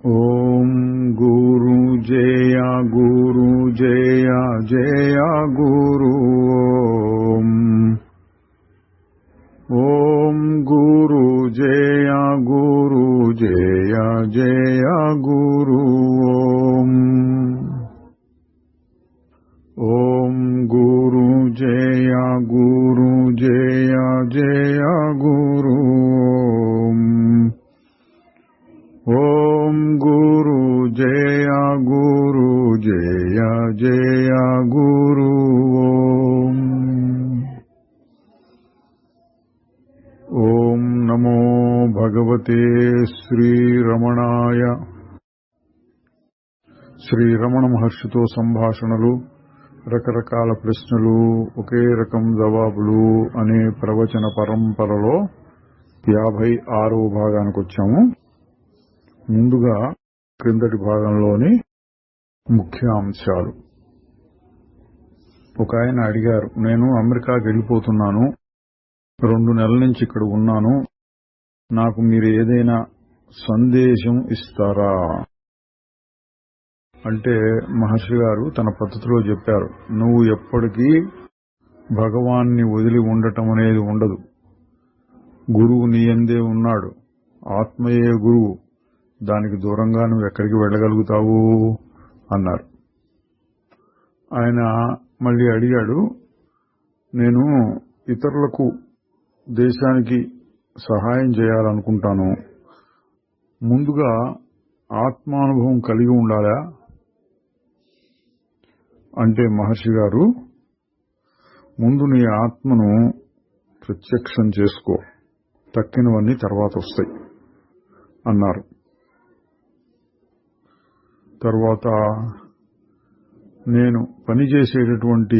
ఓం గురు జయ గురు జయ జయ గురు ఓం గురు జయ గురు జయ జయ గురు ఓం గురు జయ గురు జయ జయ గురు ఓం గురు జయ గురు జయ జయ గురు ఓం నమో భగవతే శ్రీరమణాయ. శ్రీరమణ మహర్షితో సంభాషణలు, రకరకాల ప్రశ్నలు, ఒకే రకం జవాబులు అనే ప్రవచన పరంపరలో 56వ భాగానికి వచ్చాము. ముందుగా క్రిందటి భాగంలోని ముఖ్య అంశాలు. ఒక ఆయన అడిగారు, నేను అమెరికాకి వెళ్ళిపోతున్నాను, 2 నెలల నుంచి ఇక్కడ ఉన్నాను, నాకు మీరు ఏదైనా సందేశం ఇస్తారా అంటే మహర్షి గారు తన పద్ధతిలో చెప్పారు, నువ్వు ఎప్పటికీ భగవాన్ని వదిలి ఉండటం అనేది ఉండదు. గురువు నీ యందే ఉన్నాడు, ఆత్మయే గురువు, దానికి దూరంగా నువ్వు ఎక్కడికి వెళ్ళగలుగుతావు అన్నారు. ఆయన మళ్ళీ అడిగాడు, నేను ఇతరులకు దేశానికి సహాయం చేయాలనుకుంటాను, ముందుగా ఆత్మానుభవం కలిగి ఉండాలా అంటే మహర్షి గారు, ముందు నీ ఆత్మను ప్రత్యక్షం చేసుకో, తక్కినవన్నీ తర్వాత వస్తాయి అన్నారు. తర్వాత నేను పనిచేసేటటువంటి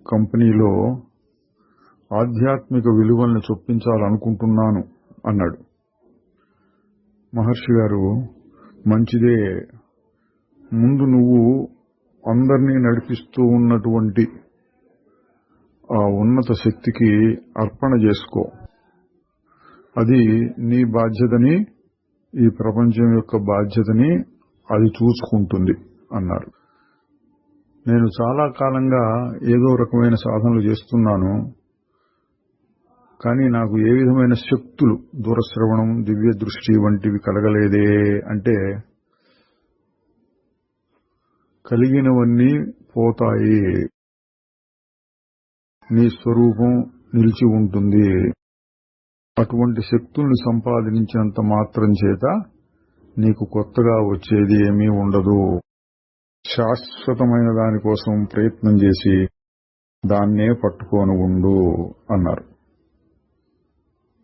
కంపెనీలో ఆధ్యాత్మిక విలువల్ని చొప్పించాలనుకుంటున్నాను అన్నాడు. మహర్షి గారు, మంచిదే, ముందు నువ్వు అందరినీ నడిపిస్తూ ఉన్నటువంటి ఆ ఉన్నత శక్తికి అర్పణ చేసుకో, అది నీ బాధ్యతని, ఈ ప్రపంచం యొక్క బాధ్యతని అది చూసుకుంటుంది అన్నారు. నేను చాలా కాలంగా ఏదో రకమైన సాధనలు చేస్తున్నాను, కానీ నాకు ఏ విధమైన శక్తులు, దూరశ్రవణం, దివ్య దృష్టి వంటివి కలగలేదే అంటే, కలిగినవన్నీ పోతాయి, నీ స్వరూపం నిలిచి ఉంటుంది. అటువంటి శక్తుల్ని సంపాదించినంత మాత్రం చేత నీకు కొత్తగా వచ్చేది ఏమీ ఉండదు. శాశ్వతమైన దానికోసం ప్రయత్నం చేసి దాన్నే పట్టుకొని ఉండు అన్నారు.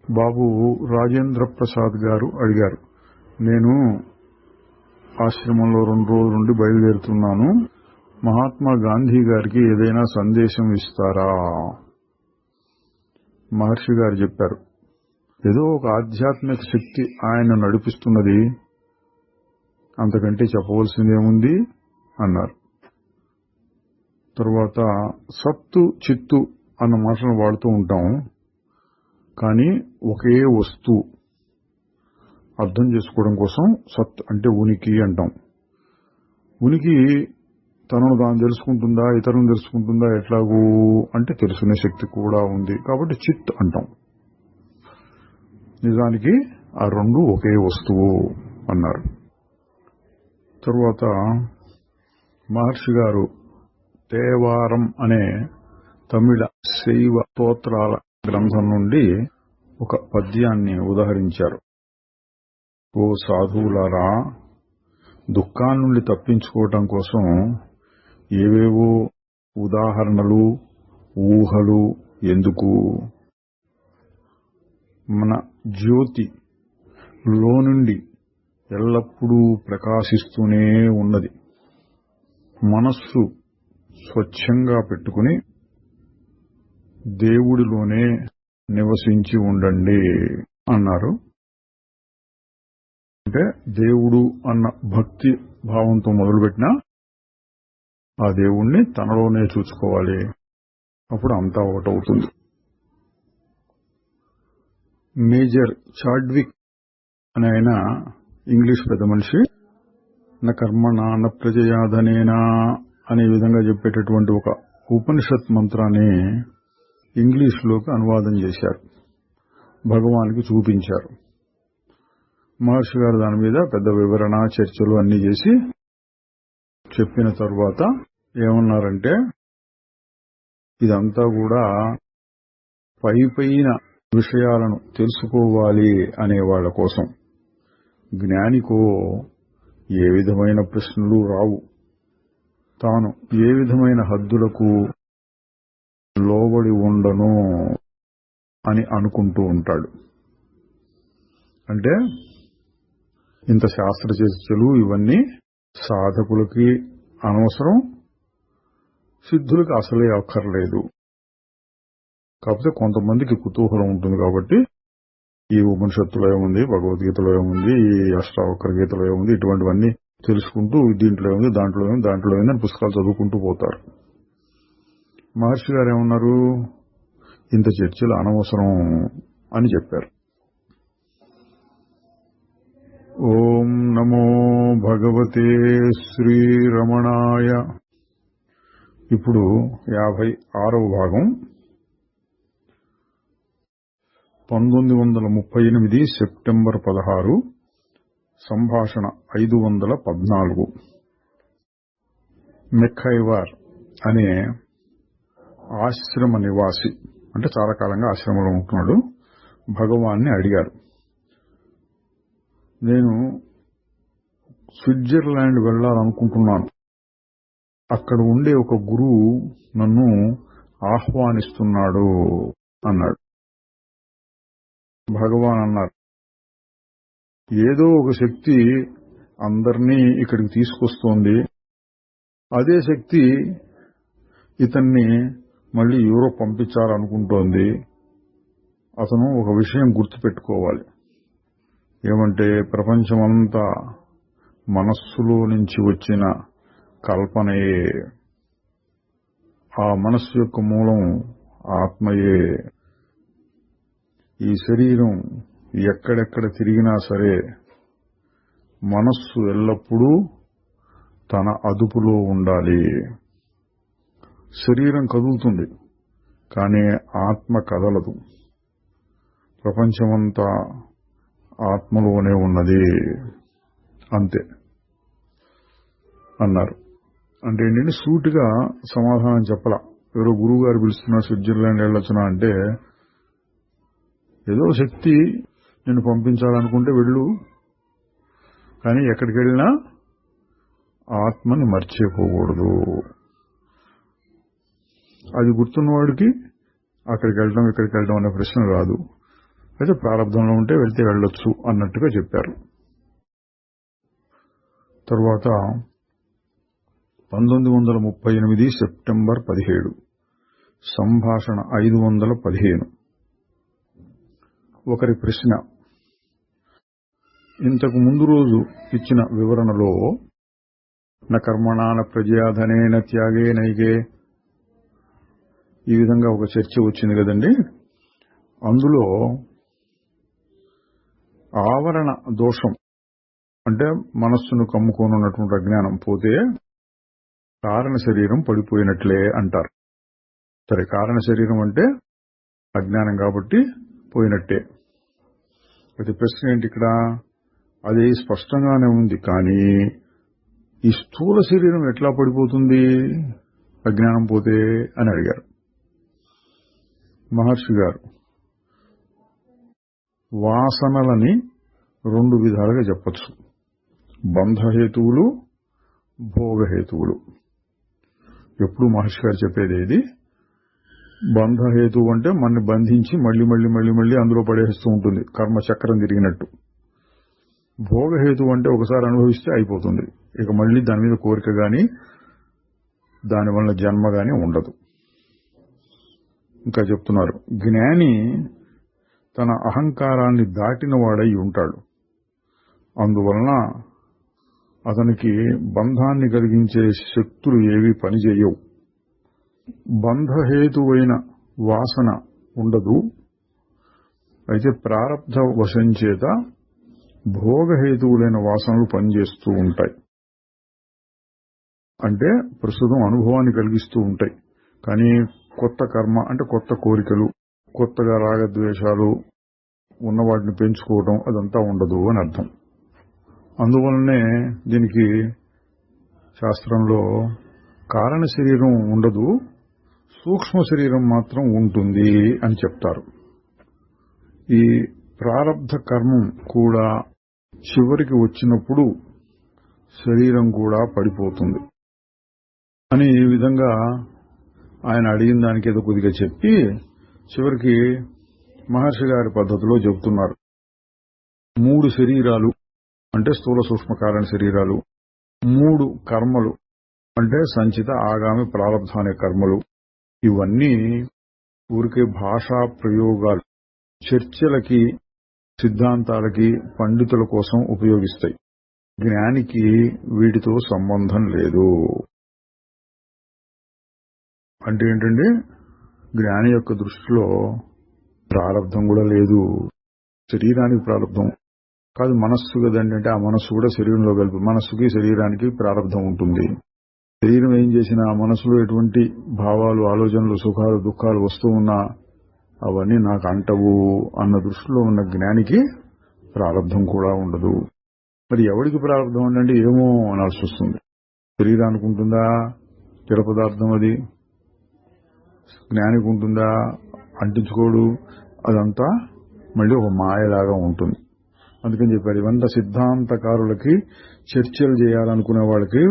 బాబు రాజేంద్ర ప్రసాద్ గారు అడిగారు, నేను ఆశ్రమంలో 2 రోజుల నుండి బయలుదేరుతున్నాను, మహాత్మా గాంధీ గారికి ఏదైనా సందేశం ఇస్తారా? మహర్షి గారు చెప్పారు, ఏదో ఒక ఆధ్యాత్మిక శక్తి ఆయన నడిపిస్తున్నది, అంతకంటే చెప్పవలసిందేముంది అన్నారు. తర్వాత సత్తు చిత్తు అన్న మాటలను వాడుతూ ఉంటాం, కానీ ఒకే వస్తువు అర్థం చేసుకోవడం కోసం సత్ అంటే ఉనికి అంటాం. ఉనికి తనను తాను తెలుసుకుంటుందా, ఇతరులను తెలుసుకుంటుందా, ఎట్లాగూ అంటే తెలుసుకునే శక్తి కూడా ఉంది, కాబట్టి చిత్ అంటాం. నిజానికి ఆ 2 ఒకే వస్తువు అన్నారు. తరువాత మహర్షి గారు తేవారం అనే తమిళ శైవ స్తోత్రాల గ్రంథం నుండి ఒక పద్యాన్ని ఉదహరించారు. ఓ సాధువులారా, దుఃఖాల నుండి తప్పించుకోవటం కోసం ఏవేవో ఉదాహరణలు, ఊహలు ఎందుకు? మన జ్యోతి లోనుండి ఎల్లప్పుడూ ప్రకాశిస్తూనే ఉన్నది. మనస్సు స్వచ్ఛంగా పెట్టుకుని దేవుడిలోనే నివసించి ఉండండి అన్నారు. అంటే దేవుడు అన్న భక్తి భావంతో మొదలుపెట్టినా ఆ దేవుణ్ణి తనలోనే చూసుకోవాలి, అప్పుడు అంతా ఒకటవుతుంది. మేజర్ చాడ్విక్ అనే ఆయన ఇంగ్లీష్ పెద్ద మనిషి, న కర్మణా న ప్రజయా ధనేనా అనే విధంగా చెప్పేటటువంటి ఒక ఉపనిషత్ మంత్రాన్ని ఇంగ్లీష్లోకి అనువాదం చేశారు, భగవానికి చూపించారు. మహర్షి గారు దాని మీద పెద్ద వివరణ చర్చలు అన్ని చేసి చెప్పిన తరువాత ఏమన్నారంటే, ఇదంతా కూడా పైన విషయాలను తెలుసుకోవాలి అనే వాళ్ళ కోసం. జ్ఞానికో ఏ విధమైన ప్రశ్నలు రావు, తాను ఏ విధమైన హద్దులకు లోబడి ఉండను అని అనుకుంటూ ఉంటాడు. అంటే ఇంత శాస్త్ర చర్చలు ఇవన్నీ సాధకులకి అనవసరం, సిద్ధులకి అసలే అక్కర్లేదు. కాకపోతే కొంతమందికి కుతూహలం ఉంటుంది కాబట్టి ఈ ఉపనిషత్తులో ఏముంది, భగవద్గీతలో ఏముంది, ఈ అష్టావక్ర గీతలో ఏముంది, ఇటువంటివన్నీ తెలుసుకుంటూ దీంట్లో ఏముంది, దాంట్లో ఏముంది, దాంట్లో ఏముంది అని పుస్తకాలు చదువుకుంటూ పోతారు. మహర్షి గారు ఏమన్నారు, ఇంత చర్చలు అనవసరం అని చెప్పారు. ఓం నమో భగవతే శ్రీరమణాయ. ఇప్పుడు 56వ భాగం. 1938 సెప్టెంబర్ 16, సంభాషణ 514. మెక్కైవార్ అనే ఆశ్రమ నివాసి, అంటే చాలా కాలంగా ఆశ్రమంలో ఉంటున్నాడు, భగవాన్ని అడిగారు, నేను స్విట్జర్లాండ్ వెళ్లాలనుకుంటున్నాను, అక్కడ ఉండే ఒక గురువు నన్ను ఆహ్వానిస్తున్నాడు అన్నాడు. భగవాన్ అన్నారు, ఏదో ఒక శక్తి అందరినీ ఇక్కడికి తీసుకొస్తోంది, అదే శక్తి ఇతన్ని మళ్లీ యూరోప్ పంపించాలనుకుంటోంది. అతను ఒక విషయం గుర్తుపెట్టుకోవాలి, ఏమంటే ప్రపంచమంతా మనస్సులో నుంచి వచ్చిన కల్పనయే, ఆ మనస్సు యొక్క మూలం ఆత్మయే. ఈ శరీరం ఎక్కడెక్కడ తిరిగినా సరే మనస్సు ఎల్లప్పుడూ తన అదుపులో ఉండాలి. శరీరం కదులుతుంది కానీ ఆత్మ కదలదు. ప్రపంచమంతా ఆత్మలోనే ఉన్నది, అంతే అన్నారు. అంటే ఏంటంటే సూటిగా సమాధానం చెప్పలా. ఎవరో గురువు గారు పిలుస్తున్నారు, స్విట్జర్లాండ్ వెళ్ళొచ్చునా అంటే, ఏదో శక్తి నిన్ను పంపించాలనుకుంటే వెళ్ళు, కానీ ఎక్కడికి వెళ్ళినా ఆత్మని మర్చిపోకూడదు. అది గుర్తున్నవాడికి అక్కడికి వెళ్ళడం ఇక్కడికి వెళ్ళడం అనే ప్రశ్న రాదు. అయితే ప్రారంభంలో ఉంటే వెళ్తే వెళ్ళొచ్చు అన్నట్టుగా చెప్పారు. తర్వాత 1938 సెప్టెంబర్ 17, సంభాషణ 515. ఒకరి ప్రశ్న. ఇంతకు ముందు రోజు ఇచ్చిన వివరణలో న కర్మణాన ప్రజయాధనేన త్యాగే నైగే ఈ విధంగా ఒక చర్చ వచ్చింది కదండి. అందులో ఆవరణ దోషం అంటే మనస్సును కమ్ముకోనున్నటువంటి అజ్ఞానం పోతే కారణ శరీరం పడిపోయినట్లే అంటారు. సరే, కారణ శరీరం అంటే అజ్ఞానం కాబట్టి పోయినట్టే. అయితే ప్రశ్న ఏంటి ఇక్కడ, అది స్పష్టంగానే ఉంది, కానీ ఈ స్థూల శరీరం ఎట్లా పడిపోతుంది అజ్ఞానం పోతే అని అడిగారు మహర్షి గారు. వాసనలని 2 విధాలుగా చెప్పచ్చు, బంధహేతువులు, భోగహేతువులు. ఎప్పుడు మహర్షి గారు చెప్పేది ఇది, బంధహేతువు అంటే మనని బంధించి మళ్లీ మళ్లీ మళ్లీ మళ్లీ అందులో పడేస్తూ ఉంటుంది, కర్మచక్రం తిరిగినట్టు. భోగహేతువు అంటే ఒకసారి అనుభవిస్తే అయిపోతుంది, ఇక మళ్లీ దాని మీద కోరిక గాని దానివల్ల జన్మ గాని ఉండదు. ఇంకా చెప్తున్నారు, జ్ఞాని తన అహంకారాన్ని దాటిన వాడై ఉంటాడు, అందువలన అతనికి బంధాన్ని కలిగించే శక్తులు ఏవి పనిచేయవు. బంధహేతువైన వాసన ఉండదు. అయితే ప్రారబ్ధ వశం చేత భోగహేతువులైన వాసనలు పనిచేస్తూ ఉంటాయి. అంటే ప్రస్తుతం అనుభవాన్ని కలిగిస్తూ ఉంటాయి. కానీ కొత్త కర్మ అంటే కొత్త కోరికలు, కొత్తగా రాగద్వేషాలు ఉన్న వాటిని పెంచుకోవడం అదంతా ఉండదు అని అర్థం. అందువలనే దీనికి శాస్త్రంలో కారణ శరీరం ఉండదు, సూక్ష్మ శరీరం మాత్రం ఉంటుంది అని చెప్తారు. ఈ ప్రారబ్ధ కర్మం కూడా చివరికి వచ్చినప్పుడు శరీరం కూడా పడిపోతుంది అని ఈ విధంగా ఆయన అడిగిన దానికి ఏదో కొద్దిగా చెప్పి చివరికి మహర్షి గారి పద్ధతిలో చెబుతున్నారు. 3 శరీరాలు అంటే స్థూల సూక్ష్మ కారణ శరీరాలు, 3 కర్మలు అంటే సంచిత ఆగామి ప్రారబ్ధ అనే కర్మలు, ఇవన్నీ ఊరికే భాషా ప్రయోగాలు, చర్చలకి, సిద్ధాంతాలకి, పండితుల కోసం ఉపయోగిస్తాయి. జ్ఞానికి వీటితో సంబంధం లేదు. అంటే ఏంటండి, జ్ఞాని యొక్క దృష్టిలో ప్రారబ్ధం కూడా లేదు. శరీరానికి ప్రారబ్ధం కాదు, మనస్సు కదండి. అంటే ఆ మనస్సు కూడా శరీరంలో కలిపి, మనస్సుకి శరీరానికి ప్రారబ్ధం ఉంటుంది. శరీరం ఏం చేసినా మనసులో ఎటువంటి భావాలు, ఆలోచనలు, సుఖాలు, దుఃఖాలు వస్తూ ఉన్నా అవన్నీ నాకు అంటవు అన్న దృష్టిలో ఉన్న జ్ఞానికి ప్రారబ్ధం కూడా ఉండదు. మరి ఎవడికి ప్రారబ్ధం ఉందంటే ఏమో అనాల్సి వస్తుంది. శరీరానికి ఉంటుందా స్థిర పదార్థం, అది జ్ఞానికి ఉంటుందా అంటించుకోడు, అదంతా మళ్ళీ ఒక మాయలాగా ఉంటుంది. అందుకని చెప్పారు, ఇవంతా సిద్ధాంతకారులకి, చర్చలు చేయాలనుకునే వాళ్ళకి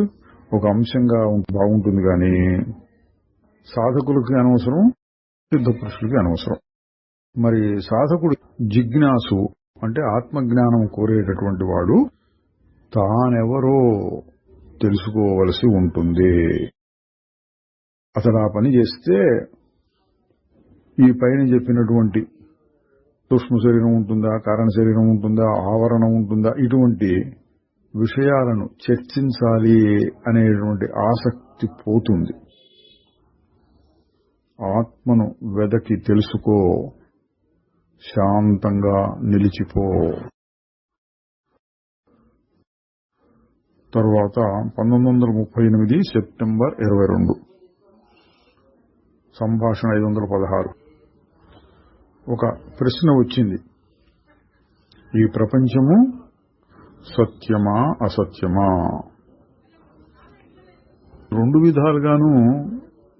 ఒక అంశంగా బాగుంటుంది, కానీ సాధకులకి అనవసరం, సిద్ధ పురుషులకి అనవసరం. మరి సాధకుడు జిజ్ఞాసు అంటే ఆత్మజ్ఞానం కోరేటటువంటి వాడు తానెవరో తెలుసుకోవలసి ఉంటుంది. అతను ఆ పని చేస్తే ఈ పైన చెప్పినటువంటి సూక్ష్మ శరీరం ఉంటుందా, కారణ శరీరం ఉంటుందా, ఆవరణం ఉంటుందా, ఇటువంటి విషయాలను చర్చించాలి అనేటువంటి ఆసక్తి పోతుంది. ఆత్మను వెదకి తెలుసుకో, శాంతంగా నిలిచిపో. తర్వాత 1938 సెప్టెంబర్ 22 సంభాషణ 516 ఒక ప్రశ్న వచ్చింది. ఈ ప్రపంచము సత్యమా అసత్యమా? 2 విధాలుగాను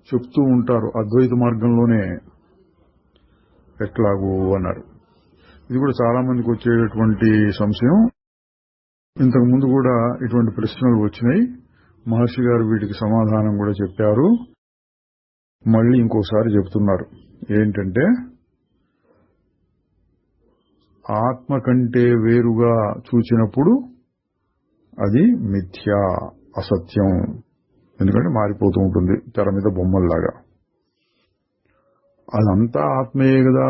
చెప్తూ ఉంటారు అద్వైత మార్గంలోనే. ఎట్లాగూ అన్నారు. ఇది కూడా చాలా మందికి వచ్చేటటువంటి సంశయం. ఇంతకు ముందు కూడా ఇటువంటి ప్రశ్నలు వచ్చినాయి. మహర్షి గారు వీటికి సమాధానం కూడా చెప్పారు. మళ్ళీ ఇంకోసారి చెప్తున్నారు. ఏంటంటే, ఆత్మ కంటే వేరుగా చూచినప్పుడు అది మిథ్యా, అసత్యం. ఎందుకంటే మారిపోతూ ఉంటుంది తెర మీద బొమ్మల్లాగా. అదంతా ఆత్మయే కదా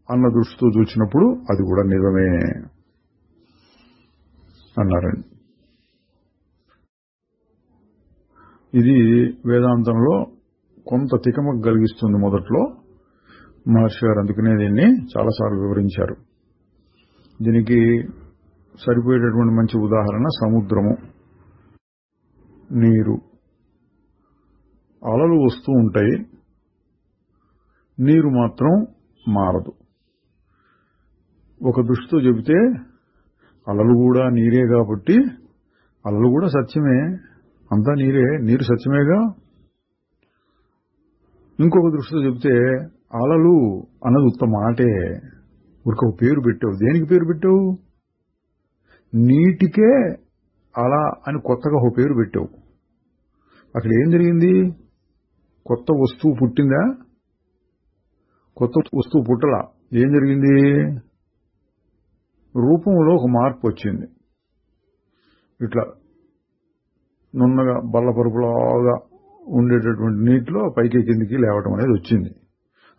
అన్న దృష్టితో చూసినప్పుడు అది కూడా నిజమే అన్నారండి. ఇది వేదాంతంలో కొంత తికమక కలిగిస్తుంది మొదట్లో. మహర్షి గారు అందుకనే దీన్ని చాలాసార్లు వివరించారు. దీనికి సరిపోయేటటువంటి మంచి ఉదాహరణ సముద్రము, నీరు. అలలు వస్తూ ఉంటాయి, నీరు మాత్రం మారదు. ఒక దృష్టితో చెబితే అలలు కూడా నీరే కాబట్టి అలలు కూడా సత్యమే, అంతా నీరే, నీరు సత్యమేగా. ఇంకొక దృష్టితో చెబితే అలలు అన్నది ఉత్త మాటే, ఊరికే ఒక పేరు పెట్టావు. దేనికి పేరు పెట్టావు? నీటికే అలా అని కొత్తగా ఒక పేరు పెట్టావు. అక్కడ ఏం జరిగింది? కొత్త వస్తువు పుట్టిందా? కొత్త వస్తువు పుట్టలా. ఏం జరిగింది? రూపంలో ఒక మార్పు వచ్చింది. ఇట్లా నున్నగా బల్లపరుపులాగా ఉండేటటువంటి నీటిలో పైకి కిందికి లేవటం అనేది వచ్చింది.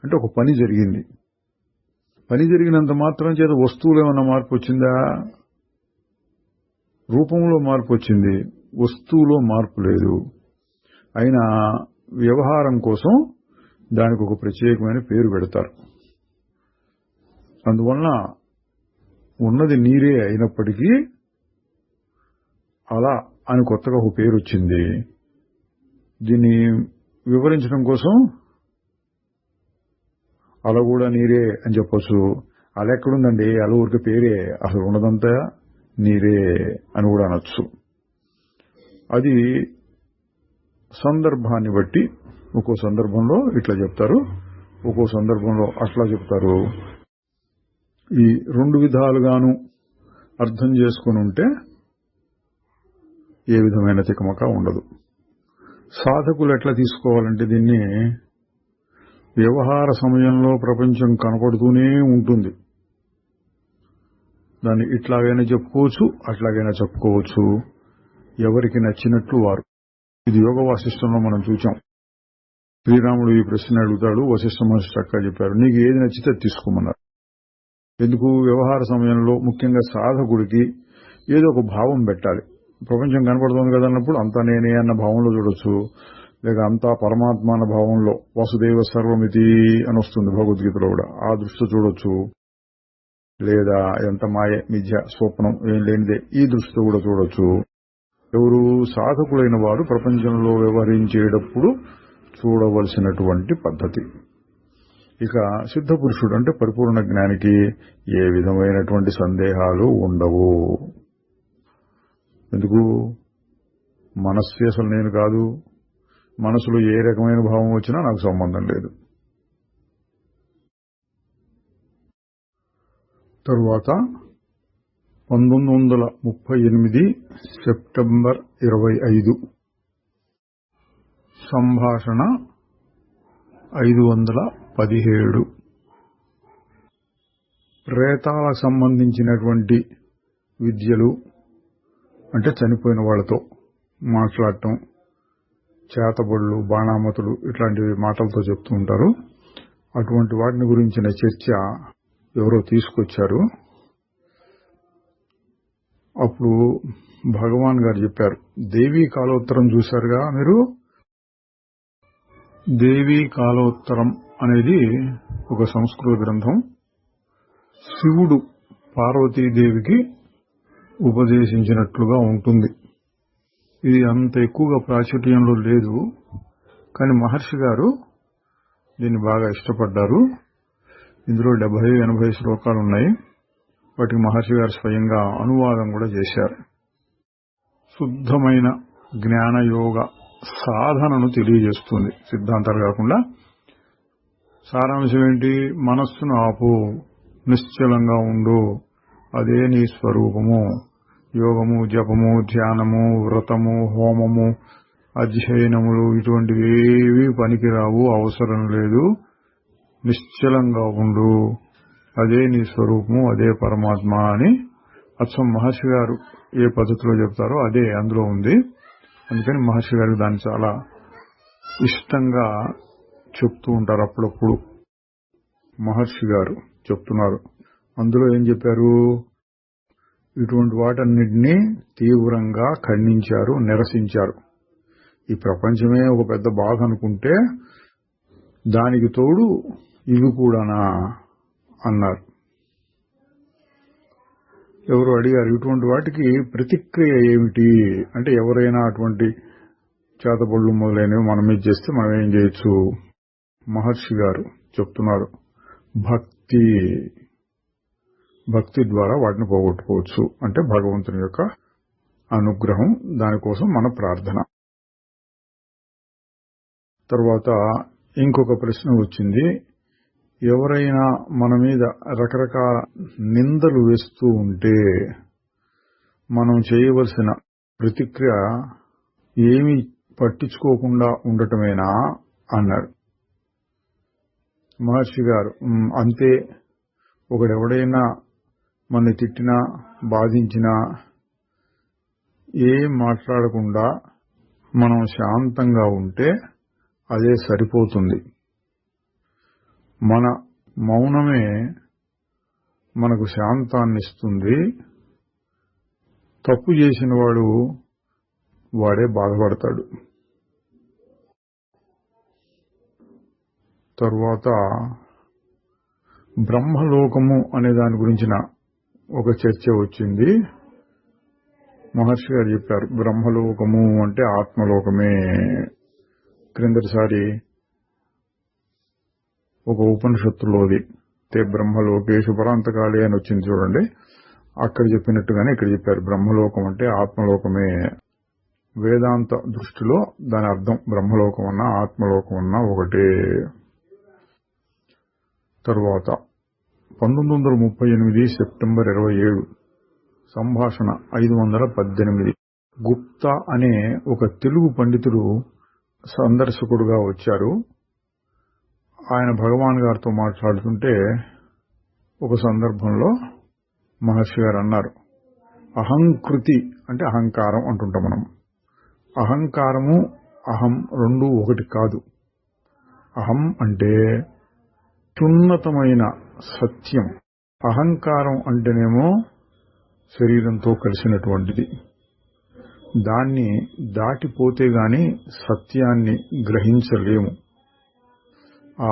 అంటే ఒక పని జరిగింది. పని జరిగినంత మాత్రం చేత వస్తువులో ఏమన్నా మార్పు వచ్చిందా? రూపంలో మార్పు వచ్చింది, వస్తువులో మార్పు లేదు. అయినా వ్యవహారం కోసం దానికి ఒక ప్రత్యేకమైన పేరు పెడతారు. అందువలన ఉన్నది నీరే అయినప్పటికీ అలా అని కొత్తగా ఒక పేరు వచ్చింది. దీన్ని వివరించడం కోసం అల కూడా నీరే అని చెప్పొచ్చు. అల ఎక్కడుందండి, అల ఊరికి పేరే, అసలు ఉన్నదంతా నీరే అని కూడా అనొచ్చు. అది సందర్భాన్ని బట్టి ఒక్కో సందర్భంలో ఇట్లా చెప్తారు, ఒక్కో సందర్భంలో అట్లా చెప్తారు. ఈ రెండు విధాలుగాను అర్థం చేసుకుని ఉంటే ఏ విధమైన తికమక ఉండదు. సాధకులు ఎట్లా తీసుకోవాలంటే దీన్ని వ్యవహార సమయంలో ప్రపంచం కనపడుతూనే ఉంటుంది. దాన్ని ఇట్లాగైనా చెప్పుకోవచ్చు, అట్లాగైనా చెప్పుకోవచ్చు, ఎవరికి నచ్చినట్లు వారు. ఇది యోగ వాసిష్టంలో మనం చూచాం. శ్రీరాముడు ఈ ప్రశ్న అడుగుతాడు, వశిష్ఠ మహర్షి చక్కగా చెప్పారు, నీకు ఏది నచ్చితే తీసుకోమన్నారు. ఎందుకు? వ్యవహార సమయంలో ముఖ్యంగా సాధకుడికి ఏదో ఒక భావం పెట్టాలి. ప్రపంచం కనపడుతుంది కదా అన్నప్పుడు అంతా నేనే అన్న భావంలో చూడొచ్చు, లేక అంతా పరమాత్మ అన్న భావంలో, వసుదేవ సర్వమితి అని వస్తుంది భగవద్గీతలో కూడా, ఆ దృష్టి చూడొచ్చు. లేదా ఎంత మాయ, మిథ్య, స్వప్నం, ఏం లేనిదే ఈ దృష్టితో కూడా చూడొచ్చు. ఎవరు? సాధకులైన వారు ప్రపంచంలో వ్యవహరించేటప్పుడు చూడవలసినటువంటి పద్ధతి. ఇక సిద్ధ పురుషుడు అంటే పరిపూర్ణ జ్ఞానికి ఏ విధమైనటువంటి సందేహాలు ఉండవు. ఎందుకు? మనస్సు అసలు నేను కాదు, మనసులో ఏ రకమైన భావం వచ్చినా నాకు సంబంధం లేదు. తరువాత 1938 సెప్టెంబర్ 25 సంభాషణ 517. ప్రేతాలకు సంబంధించినటువంటి విద్యలు అంటే చనిపోయిన వాళ్లతో మాట్లాడటం, చేతబడులు, బాణామతులు ఇట్లాంటివి మాటలతో చెప్తూ ఉంటారు. అటువంటి వాటిని గురించిన చర్చ ఎవరో తీసుకొచ్చారు. అప్పుడు భగవాన్ గారు చెప్పారు, దేవీ కాలోత్తరం చూశారుగా మీరు. దేవీ కాలోత్తరం అనేది ఒక సంస్కృత గ్రంథం. శివుడు పార్వతీదేవికి ఉపదేశించినట్లుగా ఉంటుంది. ఇది అంత ఎక్కువగా ప్రాచుర్యంలో లేదు, కానీ మహర్షి గారు దీన్ని బాగా ఇష్టపడ్డారు. ఇందులో 70-80 శ్లోకాలు ఉన్నాయి. వాటికి మహర్షి గారు స్వయంగా అనువాదం కూడా చేశారు. శుద్ధమైన జ్ఞానయోగ సాధనను తెలియజేస్తుంది. సిద్ధాంతాలు కాకుండా సారాంశం ఏంటి? మనస్సును ఆపు, నిశ్చలంగా ఉండు, అదే నీ స్వరూపము. యోగము, జపము, ధ్యానము, వ్రతము, హోమము, అధ్యయనములు ఇటువంటివి ఏవి పనికిరావు, అవసరం లేదు. నిశ్చలంగా ఉండు, అదే నీ స్వరూపము, అదే పరమాత్మ అని అచ్చం మహర్షి గారు ఏ పద్ధతిలో చెప్తారో అదే అందులో ఉంది. అందుకని మహర్షి గారికి దాన్ని చాలా ఇష్టంగా చెప్తూ ఉంటారు. అప్పుడప్పుడు మహర్షి గారు చెప్తున్నారు. అందులో ఏం చెప్పారు? ఇటువంటి వాటన్నిటినీ తీవ్రంగా ఖండించారు, నిరసించారు. ఈ ప్రపంచమే ఒక పెద్ద బాధ అనుకుంటే దానికి తోడు ఇవి కూడానా అన్నారు. ఎవరు అడిగారు, ఇటువంటి వాటికి ప్రతిక్రియ ఏమిటి అంటే, ఎవరైనా అటువంటి చేతబళ్ళు మొదలైనవి మనం మీద చేస్తే మనం ఏం చేయొచ్చు? మహర్షి గారు చెప్తున్నారు, భక్తి ద్వారా వాటిని పోగొట్టుకోవచ్చు. అంటే భగవంతుని యొక్క అనుగ్రహం, దానికోసం మన ప్రార్థన. తర్వాత ఇంకొక ప్రశ్న వచ్చింది. ఎవరైనా మన మీద రకరకాల నిందలు వేస్తూ ఉంటే మనం చేయవలసిన ప్రతిక్రియ ఏమీ పట్టించుకోకుండా ఉండటమేనా అన్నాడు మహర్షి గారు. అంతే, ఒకడెవడైనా మనని తిట్టినా బాధించినా ఏం మాట్లాడకుండా మనం శాంతంగా ఉంటే అదే సరిపోతుంది. మన మౌనమే మనకు శాంతాన్ని ఇస్తుంది. తప్పు చేసిన వాడే బాధపడతాడు. తర్వాత బ్రహ్మలోకము అనే దాని గురించిన ఒక చర్చ వచ్చింది. మహర్షి గారు చెప్పారు, బ్రహ్మలోకము అంటే ఆత్మలోకమే. క్రిందటిసారి ఒక ఉపనిషత్తులోది బ్రహ్మలోకేషు పరాంతకాళి అని వచ్చింది చూడండి. అక్కడ చెప్పినట్టుగానే ఇక్కడ చెప్పారు. బ్రహ్మలోకం అంటే ఆత్మలోకమే. వేదాంత దృష్టిలో దాని అర్థం బ్రహ్మలోకం అన్నా ఆత్మలోకం అన్నా ఒకటే. తరువాత 1938 సెప్టెంబర్ 27 సంభాషణ 518. గుప్తా అనే ఒక తెలుగు పండితుడు సందర్శకుడుగా వచ్చారు. ఆయన భగవాన్ గారితో మాట్లాడుతుంటే ఒక సందర్భంలో మహర్షి గారు అన్నారు, అహంకృతి అంటే అహంకారం అంటుంటాం మనం. అహంకారము అహం రెండూ ఒకటి కాదు. అహం అంటే ఉన్నతమైన సత్యం. అహంకారం అంటేనేమో శరీరంతో కలిసినటువంటిది. దాన్ని దాటిపోతే గాని సత్యాన్ని గ్రహించలేము. ఆ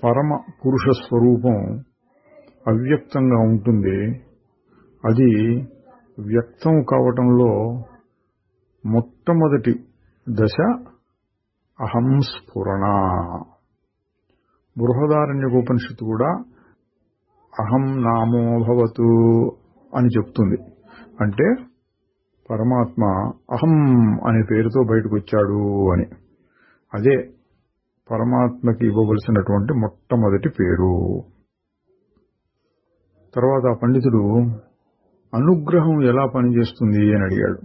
పరమ పురుష స్వరూపం అవ్యక్తంగా ఉంటుంది. అది వ్యక్తం కావటంలో మొట్టమొదటి దశ అహం స్ఫురణ. బృహదారణ్యకోపనిషత్తు కూడా అహం నామో భవతు అని చెప్తుంది. అంటే పరమాత్మ అహం అనే పేరుతో బయటకు వచ్చాడు అని. అదే పరమాత్మకి ఇవ్వవలసినటువంటి మొట్టమొదటి పేరు. తర్వాత ఆ పండితుడు అనుగ్రహం ఎలా పనిచేస్తుంది అని అడిగాడు.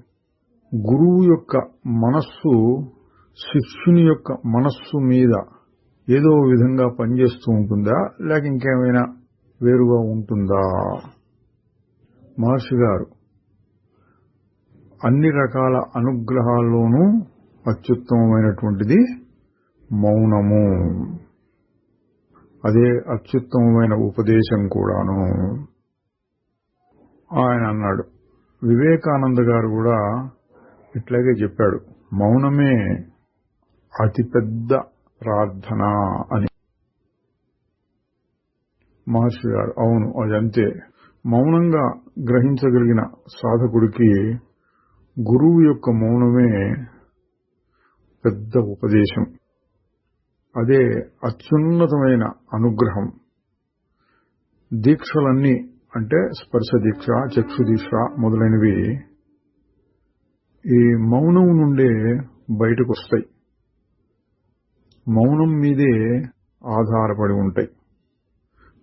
గురువు యొక్క మనస్సు శిష్యుని యొక్క మనస్సు మీద ఏదో విధంగా పనిచేస్తూ ఉంటుందా, లేక ఇంకేమైనా వేరుగా ఉంటుందా? మహర్షి గారు అన్ని రకాల అనుగ్రహాల్లోనూ అత్యుత్తమమైనటువంటిది మౌనము. అదే అత్యుత్తమమైన ఉపదేశం కూడాను. ఆయన అన్నాడు, వివేకానంద గారు కూడా ఇట్లాగే చెప్పాడు, మౌనమే అతిపెద్ద ప్రార్థన అని. మహర్షి గారు అవును అదంతే. మౌనంగా గ్రహించగలిగిన సాధకుడికి గురువు యొక్క మౌనమే పెద్ద ఉపదేశం. అదే అత్యున్నతమైన అనుగ్రహం. దీక్షలన్నీ అంటే స్పర్శ దీక్ష, చక్షు దీక్ష మొదలైనవి ఈ మౌనం నుండే బయటకు వస్తాయి. మౌనం మీదే ఆధారపడి ఉంటాయి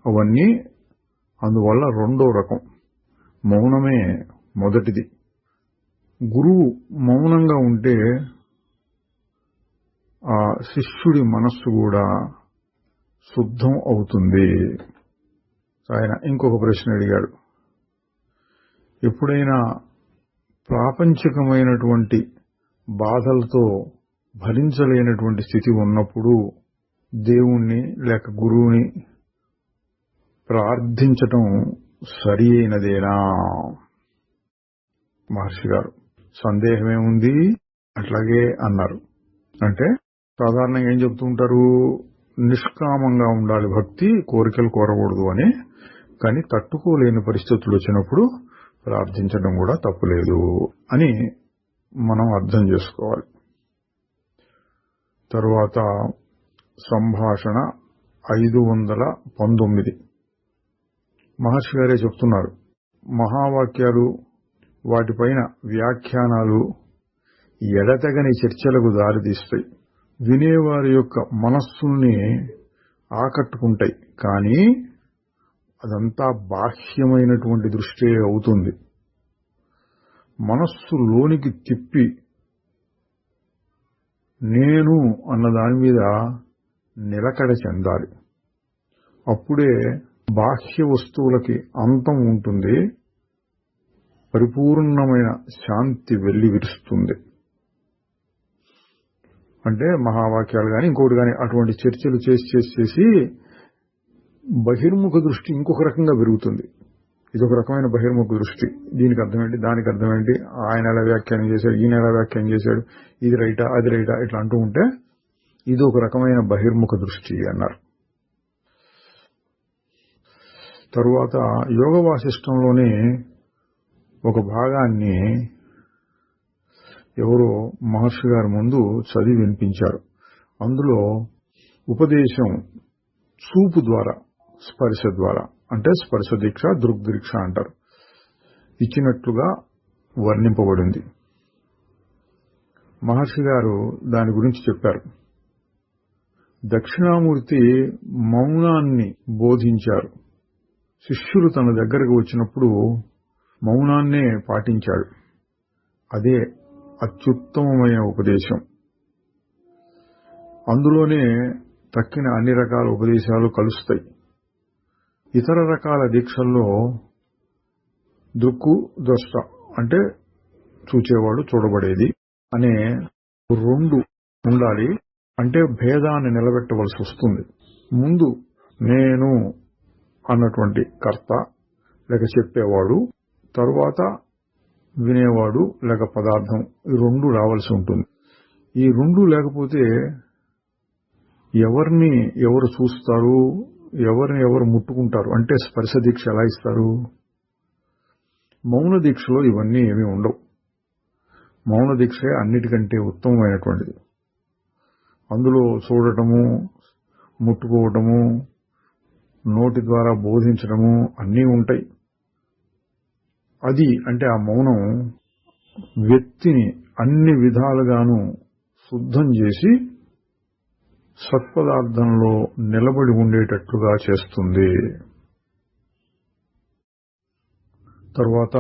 అవన్నీ. అందువల్ల రెండో రకం మౌనమే మొదటిది. గురువు మౌనంగా ఉంటే ఆ శిష్యుడి మనస్సు కూడా శుద్ధం అవుతుంది. ఆయన ఇంకొక ప్రశ్న అడిగాడు, ఎప్పుడైనా ప్రాపంచికమైనటువంటి బాధలతో భరించలేనటువంటి స్థితి ఉన్నప్పుడు దేవుణ్ణి లేక గురువుని ప్రార్థించటం సరి అయినదేనా? మహర్షి గారు సందేహమేముంది అట్లాగే అన్నారు. అంటే సాధారణంగా ఏం చెప్తూ ఉంటారు, నిష్కామంగా ఉండాలి భక్తి, కోరికలు కోరకూడదు అని. కానీ తట్టుకోలేని పరిస్థితులు వచ్చినప్పుడు ప్రార్థించడం కూడా తప్పులేదు అని మనం అర్థం చేసుకోవాలి. తరువాత సంభాషణ 519. మహర్షి గారే చెప్తున్నారు, మహావాక్యాలు వాటిపైన వ్యాఖ్యానాలు ఎడతెగని చర్చలకు దారితీస్తాయి. వినేవారి యొక్క మనస్సుల్ని ఆకట్టుకుంటాయి. కానీ అదంతా బాహ్యమైనటువంటి దృష్టే అవుతుంది. మనస్సు లోనికి తిప్పి నేను అన్న దాని మీద నిలకడ చెందాలి. అప్పుడే బాహ్య వస్తువులకి అంతం ఉంటుంది, పరిపూర్ణమైన శాంతి వెల్లివిరుస్తుంది. అంటే మహావాక్యాలు కానీ ఇంకోటి కానీ అటువంటి చర్చలు చేసి బహిర్ముఖ దృష్టి ఇంకొక రకంగా పెరుగుతుంది. ఇదొక రకమైన బహిర్ముఖ దృష్టి. దీనికి అర్థమేంటి, దానికి అర్థమేంటి, ఆయన ఎలా వ్యాఖ్యానం చేశాడు, ఈయన ఎలా వ్యాఖ్యానం చేశాడు, ఇది రైటా అది రైటా ఇట్లా అంటూ ఉంటే ఇది ఒక రకమైన బహిర్ముఖ దృష్టి అన్నారు. తరువాత యోగ వాసిష్టంలోనే ఒక భాగాన్ని ఎవరో మహర్షి గారి ముందు చదివి వినిపించారు. అందులో ఉపదేశం చూపు ద్వారా, స్పర్శ ద్వారా, అంటే స్పర్శ దీక్ష, దృగ్దీక్ష అంటారు, ఇచ్చినట్లుగా వర్ణింపబడింది. మహర్షి గారు దాని గురించి చెప్పారు. దక్షిణామూర్తి మౌనాన్ని బోధించారు. శిష్యులు తన దగ్గరకు వచ్చినప్పుడు మౌనాన్నే పాటించాడు. అదే అత్యుత్తమమైన ఉపదేశం. అందులోనే తక్కిన అన్ని రకాల ఉపదేశాలు కలుస్తాయి. ఇతర రకాల దీక్షల్లో దృక్కు, ద్రష్ట అంటే చూచేవాడు, చూడబడేది అనే రెండు ఉండాలి. అంటే భేదాన్ని నిలబెట్టవలసి వస్తుంది. ముందు నేను అన్నటువంటి కర్త లేక చెప్పేవాడు, తరువాత వినేవాడు లేక పదార్థం, ఈ రెండు రావాల్సి ఉంటుంది. ఈ రెండు లేకపోతే ఎవరిని ఎవరు చూస్తారు, ఎవరిని ఎవరు ముట్టుకుంటారు, అంటే స్పర్శ దీక్ష ఎలా ఇస్తారు? మౌన దీక్షలో ఇవన్నీ ఏమీ ఉండవు. మౌన దీక్షే అన్నిటికంటే ఉత్తమమైనటువంటిది. అందులో చూడటము, ముట్టుకోవటము, నోటి ద్వారా బోధించడము అన్నీ ఉంటాయి. అది అంటే ఆ మౌనం వ్యక్తిని అన్ని విధాలుగాను శుద్ధం చేసి సత్పదార్థంలో నిలబడి ఉండేటట్లుగా చేస్తుంది. తరువాత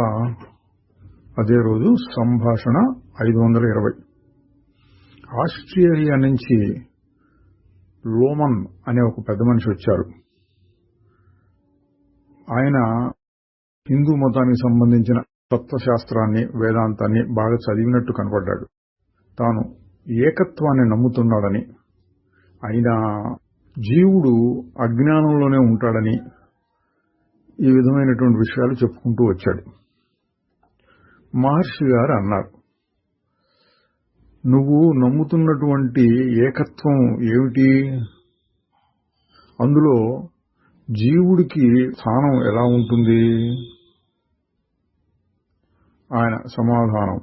అదే రోజు సంభాషణ 520. ఆస్ట్రేలియా నుంచి లోమన్ అనే ఒక పెద్ద మనిషి వచ్చారు. ఆయన హిందూ మతానికి సంబంధించిన తత్వశాస్త్రాన్ని, వేదాంతాన్ని బాగా చదివినట్టు కనపడ్డాడు. తాను ఏకత్వాన్ని నమ్ముతున్నాడని, అయినా జీవుడు అజ్ఞానంలోనే ఉంటాడని, ఈ విధమైనటువంటి విషయాలు చెప్పుకుంటూ వచ్చాడు. మహర్షి గారు అన్నారు, నువ్వు నమ్ముతున్నటువంటి ఏకత్వం ఏమిటి? అందులో జీవుడికి స్థానం ఎలా ఉంటుంది? ఆయన సమాధానం,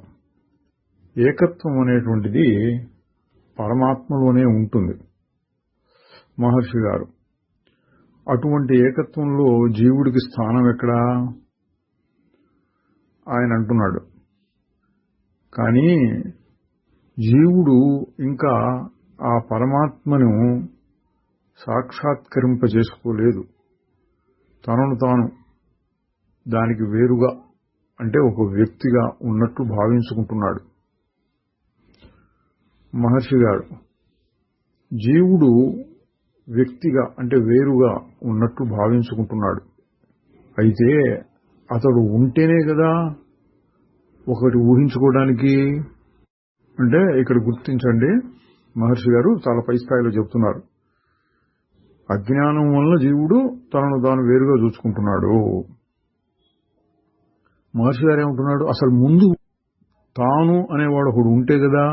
ఏకత్వం అనేటువంటిది పరమాత్మలోనే ఉంటుంది. మహర్షి గారు, అటువంటి ఏకత్వంలో జీవుడికి స్థానం ఎక్కడా? ఆయన అంటున్నాడు, కానీ జీవుడు ఇంకా ఆ పరమాత్మను సాక్షాత్కరింపజేసుకోలేదు. తనను తాను దానికి వేరుగా, అంటే ఒక వ్యక్తిగా ఉన్నట్టు భావించుకుంటున్నాడు. మహర్షి గారు, జీవుడు వ్యక్తిగా అంటే వేరుగా ఉన్నట్టు భావించుకుంటున్నాడు. అయితే అతడు ఉంటేనే కదా ఒకటి ఊహించుకోవడానికి. అంటే ఇక్కడ గుర్తించండి, మహర్షి గారు చాలా పై స్థాయిలో చెప్తున్నారు. అజ్ఞానం వల్ల జీవుడు తనను తాను వేరుగా చూసుకుంటున్నాడు. మహర్షి గారు ఏమంటున్నాడు, అసలు ముందు తాను అనేవాడు ఒకడు ఉంటే కదా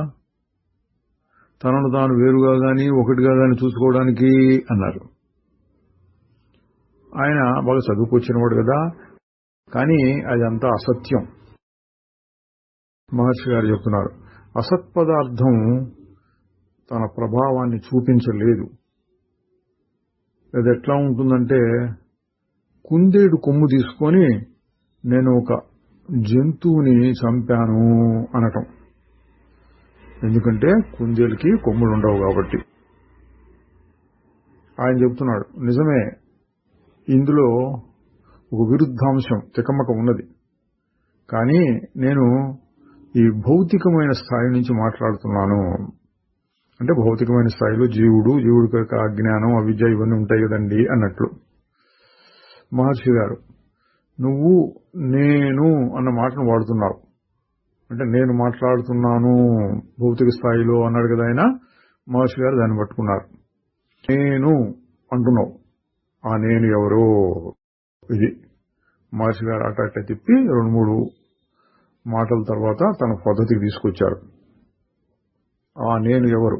తనను తాను వేరుగా గాని ఒకటిగా గాని చూసుకోవడానికి అన్నారు. ఆయన బాగా చదువుకొచ్చినవాడు కదా, కానీ అదంతా అసత్యం. మహర్షి గారు చెప్తున్నారు, అసత్పదార్థం తన ప్రభావాన్ని చూపించలేదు. అది ఎట్లా ఉంటుందంటే, కుందేడు కొమ్ము తీసుకొని నేను ఒక జంతువుని చంపాను అనటం. ఎందుకంటే కుందేలుకి కొమ్ములు ఉండవు కాబట్టి. ఆయన చెప్తున్నాడు, నిజమే, ఇందులో ఒక విరుద్ధాంశం తికమక ఉన్నది. కానీ నేను ఈ భౌతికమైన స్థాయి నుంచి మాట్లాడుతున్నాను. అంటే భౌతికమైన స్థాయిలో జీవుడికి యొక్క అజ్ఞానం, అవిద్య ఇవన్నీ ఉంటాయి కదండి అన్నట్లు. మహర్షి గారు, నువ్వు నేను అన్న మాటను వాడుతున్నావు. అంటే నేను మాట్లాడుతున్నాను భౌతిక స్థాయిలో అన్నాడు కదా ఆయన. మహర్షి గారు దాన్ని పట్టుకున్నారు. నేను అంటున్నావు, ఆ నేను ఎవరో? ఇది మహర్షి గారు అట్ట తిప్పి 2-3 మాటల తర్వాత తన పద్ధతికి తీసుకొచ్చారు. ఆ నేను ఎవరు,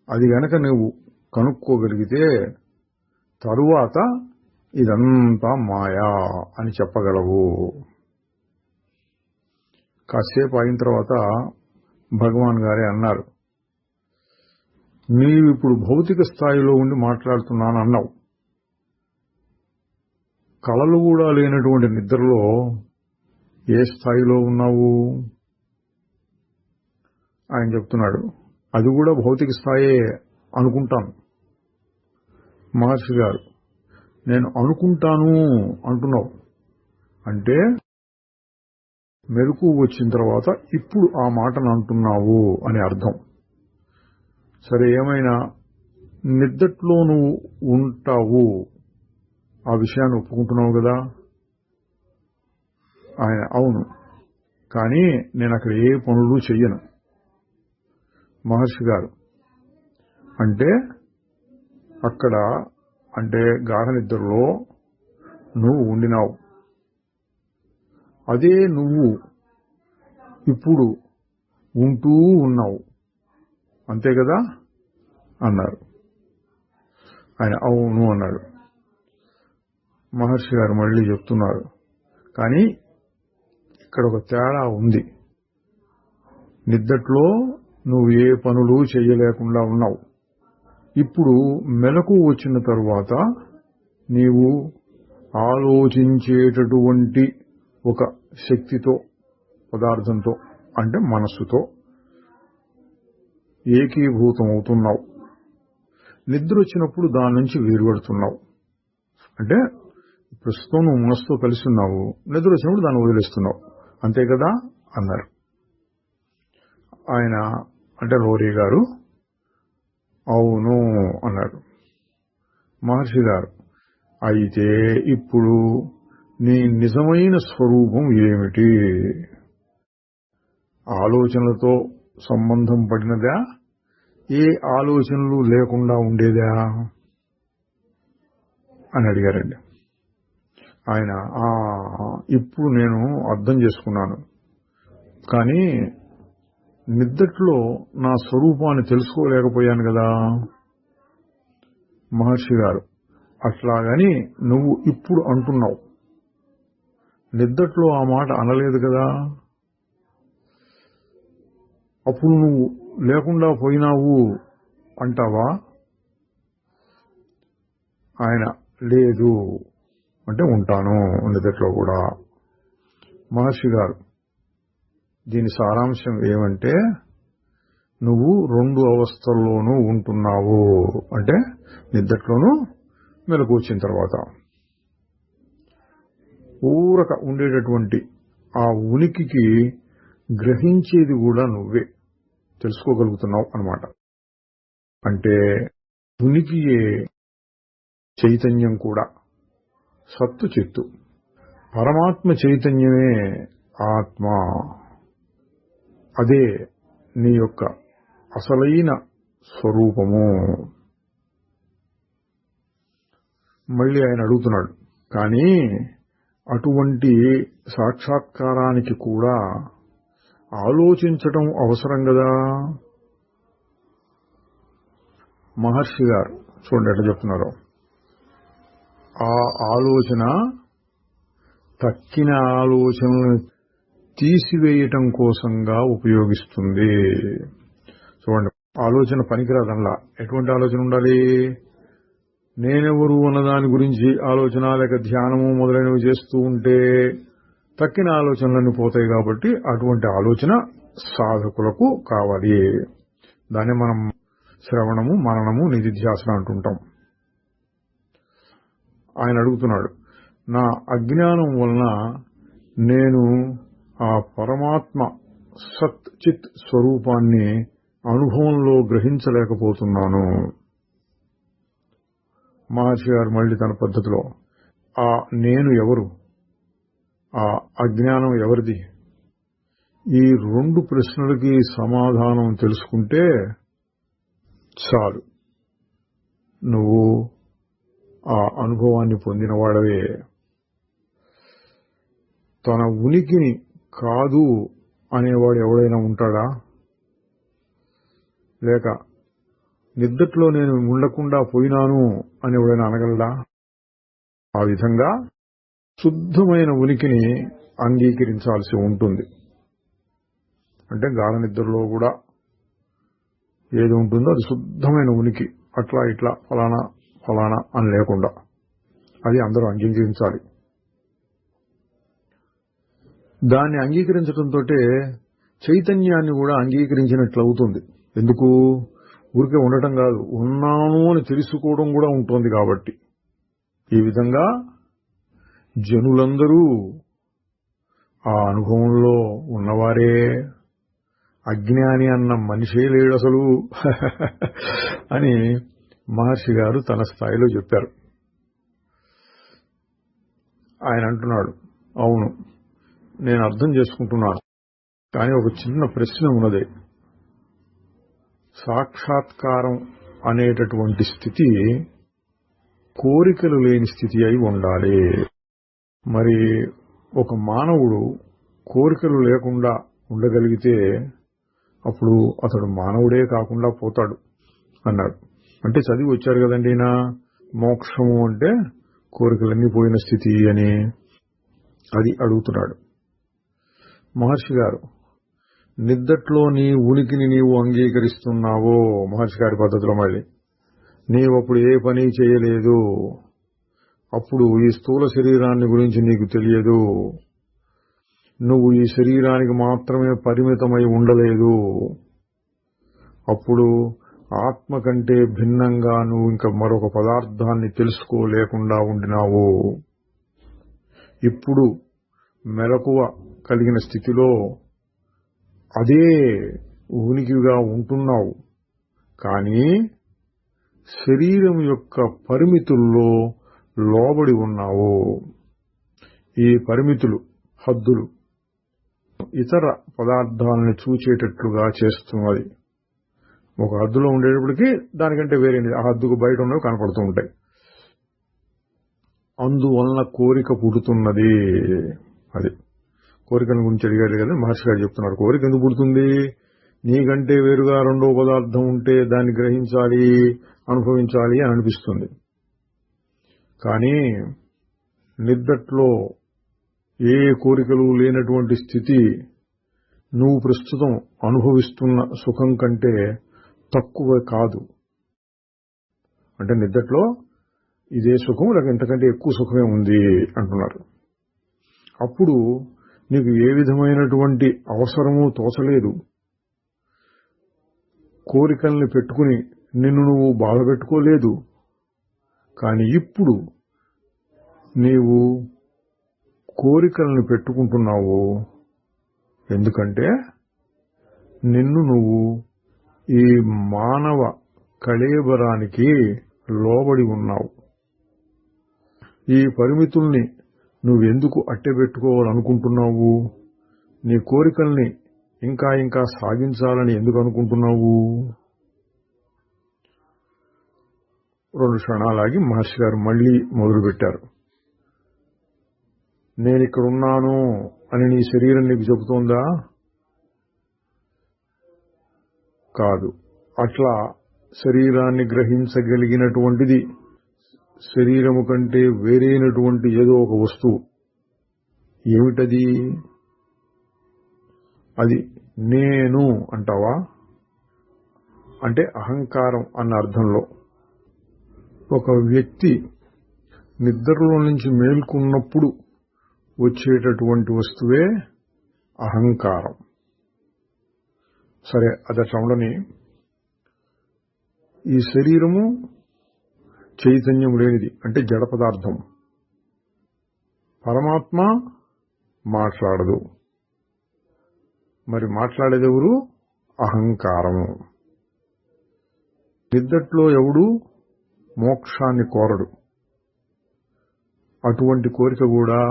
అది గనక నువ్వు కనుక్కోగలిగితే తరువాత ఇదంతా మాయా అని చెప్పగలవు. కాసేపు అయిన తర్వాత భగవాన్ గారే అన్నారు, నీవు ఇప్పుడు భౌతిక స్థాయిలో ఉండి మాట్లాడుతున్నాను అన్నావు. కలలు కూడా లేనటువంటి నిద్రలో ఏ స్థాయిలో ఉన్నావు? ఆయన చెప్తున్నాడు, అది కూడా భౌతిక స్థాయే అనుకుంటాను. మహర్షి గారు, నేను అనుకుంటాను అంటున్నావు అంటే మెలకు వచ్చిన తర్వాత ఇప్పుడు ఆ మాటను అంటున్నావు అని అర్థం. సరే, ఏమైనా నిద్దట్లో నువ్వు ఉంటావు, ఆ విషయాన్ని ఒప్పుకుంటున్నావు కదా? ఆయన, అవును, కానీ నేను అక్కడ ఏ పనులు చెయ్యను. మహర్షి గారు, అంటే అక్కడ అంటే గాఢ నిద్రలో నువ్వు ఉండినావు, అదే నువ్వు ఇప్పుడు ఉంటూ ఉన్నావు, అంతే కదా అన్నారు. ఆయన అవును అన్నాడు. మహర్షి గారు మళ్ళీ చెప్తున్నారు, కానీ ఇక్కడ ఒక తేడా ఉంది. నిద్దట్లో నువ్వు ఏ పనులు చేయలేకుండా ఉన్నావు. ఇప్పుడు మెలకు వచ్చిన తరువాత నీవు ఆలోచించేటటువంటి ఒక శక్తితో, పదార్థంతో అంటే మనస్సుతో ఏకీభూతం అవుతున్నావు. నిద్ర వచ్చినప్పుడు దాని నుంచి వేరుపడుతున్నావు. అంటే ప్రస్తుతం నువ్వు మనసుతో కలిసి ఉన్నావు, నిద్ర వచ్చినప్పుడు దాన్ని వదిలేస్తున్నావు, అంతే కదా అన్నారు. ఆయన అంటే లోరీ గారు అవును అన్నాడు. మహర్షి గారు, అయితే ఇప్పుడు నీ నిజమైన స్వరూపం ఏమిటి? ఆలోచనలతో సంబంధం పడినదా, ఏ ఆలోచనలు లేకుండా ఉండేదా అని అడిగారండి. ఆయన, ఇప్పుడు నేను అర్థం చేసుకున్నాను, కానీ నిద్దట్లో నా స్వరూపాన్ని తెలుసుకోలేకపోయాను కదా. మహర్షి గారు, అట్లాగని నువ్వు ఇప్పుడు అంటున్నావు, నిద్దట్లో ఆ మాట అనలేదు కదా, అప్పుడు నువ్వు లేకుండా పోయినావు అంటావా? ఆయన, లేదు అంటే ఉంటాను నిద్దట్లో కూడా. మహర్షి గారు, దీని సారాంశం ఏమంటే నువ్వు రెండు అవస్థల్లోనూ ఉంటున్నావు, అంటే నిద్దట్లోనూ మెలకు వచ్చిన తర్వాత ఊరక ఉండేటటువంటి ఆ ఉనికికి గ్రహించేది కూడా నువ్వే, తెలుసుకోగలుగుతున్నావు అన్నమాట. అంటే ఉనికియే చైతన్యం కూడా, సత్తు చిత్తు, పరమాత్మ చైతన్యమే ఆత్మ. అదే నీ యొక్క అసలైన స్వరూపము. మళ్ళీ ఆయన అడుగుతున్నాడు, కానీ అటువంటి సాక్షాత్కారానికి కూడా ఆలోచించటం అవసరం కదా. మహర్షి గారు చూడండి ఎట్లా చెప్తున్నారు, ఆ ఆలోచన తక్కిన ఆలోచనలను తీసివేయటం కోసంగా ఉపయోగిస్తుంది. చూడండి, ఆలోచన పనికిరాదల్లా. ఎటువంటి ఆలోచన ఉండాలి? నేనెవరు అన్నదాని గురించి ఆలోచన లేక ధ్యానము మొదలైనవి చేస్తూ ఉంటే తక్కిన ఆలోచనలన్నీ పోతాయి. కాబట్టి అటువంటి ఆలోచన సాధకులకు కావాలి. దాన్ని మనం శ్రవణము, మననము, నిధిధ్యాసన అంటుంటాం. ఆయన అడుగుతున్నాడు, నా అజ్ఞానం వలన నేను ఆ పరమాత్మ సత్ చిత్ స్వరూపాన్ని అనుభవంలో గ్రహించలేకపోతున్నాను. మహర్షి గారు మళ్ళీ తన పద్ధతిలో, ఆ నేను ఎవరు, ఆ అజ్ఞానం ఎవరిది, ఈ రెండు ప్రశ్నలకి సమాధానం తెలుసుకుంటే చాలు, నువ్వు ఆ అనుభవాన్ని పొందినవాడవే. తన ఉనికిని కాదు అనేవాడు ఎవడైనా ఉంటాడా? లేక నిద్దట్లో నేను ఉండకుండా పోయినాను అని ఎవడైనా అనగలడా? ఆ విధంగా శుద్ధమైన ఉనికిని అంగీకరించాల్సి ఉంటుంది. అంటే గాఢ నిద్రలో కూడా ఏది ఉంటుందో అది శుద్ధమైన ఉనికి, అట్లా ఇట్లా ఫలానా ఫలానా అని లేకుండా అది అందరూ అంగీకరించాలి. దాన్ని అంగీకరించడంతో చైతన్యాన్ని కూడా అంగీకరించినట్లు అవుతుంది. ఎందుకు? ఊరికే ఉండటం కాదు, ఉన్నాను అని తెలుసుకోవడం కూడా ఉంటుంది. కాబట్టి ఈ విధంగా జనులందరూ ఆ అనుభవంలో ఉన్నవారే. అజ్ఞాని అన్న మనిషే లేడు అసలు అని మహర్షి గారు తన స్థాయిలో చెప్పారు. ఆయన అంటున్నాడు, అవును నేను అర్థం చేసుకుంటున్నాను, కానీ ఒక చిన్న ప్రశ్న ఉన్నది. సాక్షాత్కారం అనేటటువంటి స్థితి కోరికలు లేని స్థితి అయి ఉండాలి. మరి ఒక మానవుడు కోరికలు లేకుండా ఉండగలిగితే అప్పుడు అతడు మానవుడే కాకుండా పోతాడు అన్నాడు. అంటే చదివి వచ్చారు కదండి ఈయన, మోక్షము అంటే కోరికలన్నీ పోయిన స్థితి అని. అది అడుగుతున్నాడు మహర్షి గారు. నిద్దట్లో నీ ఉనికిని నీవు అంగీకరిస్తున్నావో, మహర్షి గారి పద్ధతిలో మళ్ళీ నీవప్పుడు ఏ పని చేయలేదు, అప్పుడు ఈ స్థూల శరీరాన్ని గురించి నీకు తెలియదు, నువ్వు ఈ శరీరానికి మాత్రమే పరిమితమై ఉండలేదు, అప్పుడు ఆత్మ కంటే భిన్నంగా నువ్వు ఇంకా మరొక పదార్థాన్ని తెలుసుకోలేకుండా ఉండినావు. ఇప్పుడు మెలకువ కలిగిన స్థితిలో అదే ఉనికిగా ఉంటున్నావు, కానీ శరీరం యొక్క పరిమితుల్లో లోబడి ఉన్నావు. ఈ పరిమితులు, హద్దులు ఇతర పదార్థాలను చూచేటట్లుగా చేస్తున్నది. ఒక హద్దులో ఉండేటప్పటికీ దానికంటే వేరే ఆ హద్దుకు బయట ఉన్నవి కనపడుతూ ఉంటాయి. అందువలన కోరిక పుడుతున్నది. అది కోరికల గురించి అడిగాడు కదా మహర్షి గారు చెప్తున్నారు. కోరిక ఎందుకు పుడుతుంది? నీకంటే వేరుగా రెండో పదార్థం ఉంటే దాన్ని గ్రహించాలి, అనుభవించాలి అని అనిపిస్తుంది. కానీ నిద్దట్లో ఏ కోరికలు లేనటువంటి స్థితి నువ్వు ప్రస్తుతం అనుభవిస్తున్న సుఖం కంటే తక్కువ కాదు. అంటే నిద్దట్లో ఇదే సుఖం లేక ఇంతకంటే ఎక్కువ సుఖమే ఉంది అంటున్నారు. అప్పుడు నీకు ఏ విధమైనటువంటి అవసరమూ తోచలేదు. కోరికల్ని పెట్టుకుని నిన్ను నువ్వు బాధ పెట్టుకోలేదు. కానీ ఇప్పుడు నీవు కోరికల్ని పెట్టుకుంటున్నావు. ఎందుకంటే నిన్ను నువ్వు ఈ మానవ కళేబరానికి లోబడి ఉన్నావు. ఈ పరిమితుల్ని నువ్వెందుకు అట్టెబెట్టుకోవాలనుకుంటున్నావు? నీ కోరికల్ని ఇంకా ఇంకా సాగించాలని ఎందుకు అనుకుంటున్నావు? 2 క్షణాలాగి మహర్షి గారు మళ్లీ మొదలుపెట్టారు. నేనిక్కడున్నాను అని నీ శరీరం నీకు చెబుతోందా? కాదు. అట్లా శరీరాన్ని గ్రహించగలిగినటువంటిది శరీరము కంటే వేరైనటువంటి ఏదో ఒక వస్తువు. ఏమిటది? అది నేను అంటావా? అంటే అహంకారం అన్న అర్థంలో. ఒక వ్యక్తి నిద్రలో నుంచి మేల్కొన్నప్పుడు వచ్చేటటువంటి వస్తువే అహంకారం. సరే, అదట్లా ఉండని. ఈ శరీరము చైతన్యం లేనిది, అంటే జడ పదార్థం. పరమాత్మ మాట్లాడదు. మరి మాట్లాడేదెవరు? అహంకారము. నిద్దట్లో ఎవడు మోక్షాన్ని కోరడు. అటువంటి కోరిక కూడా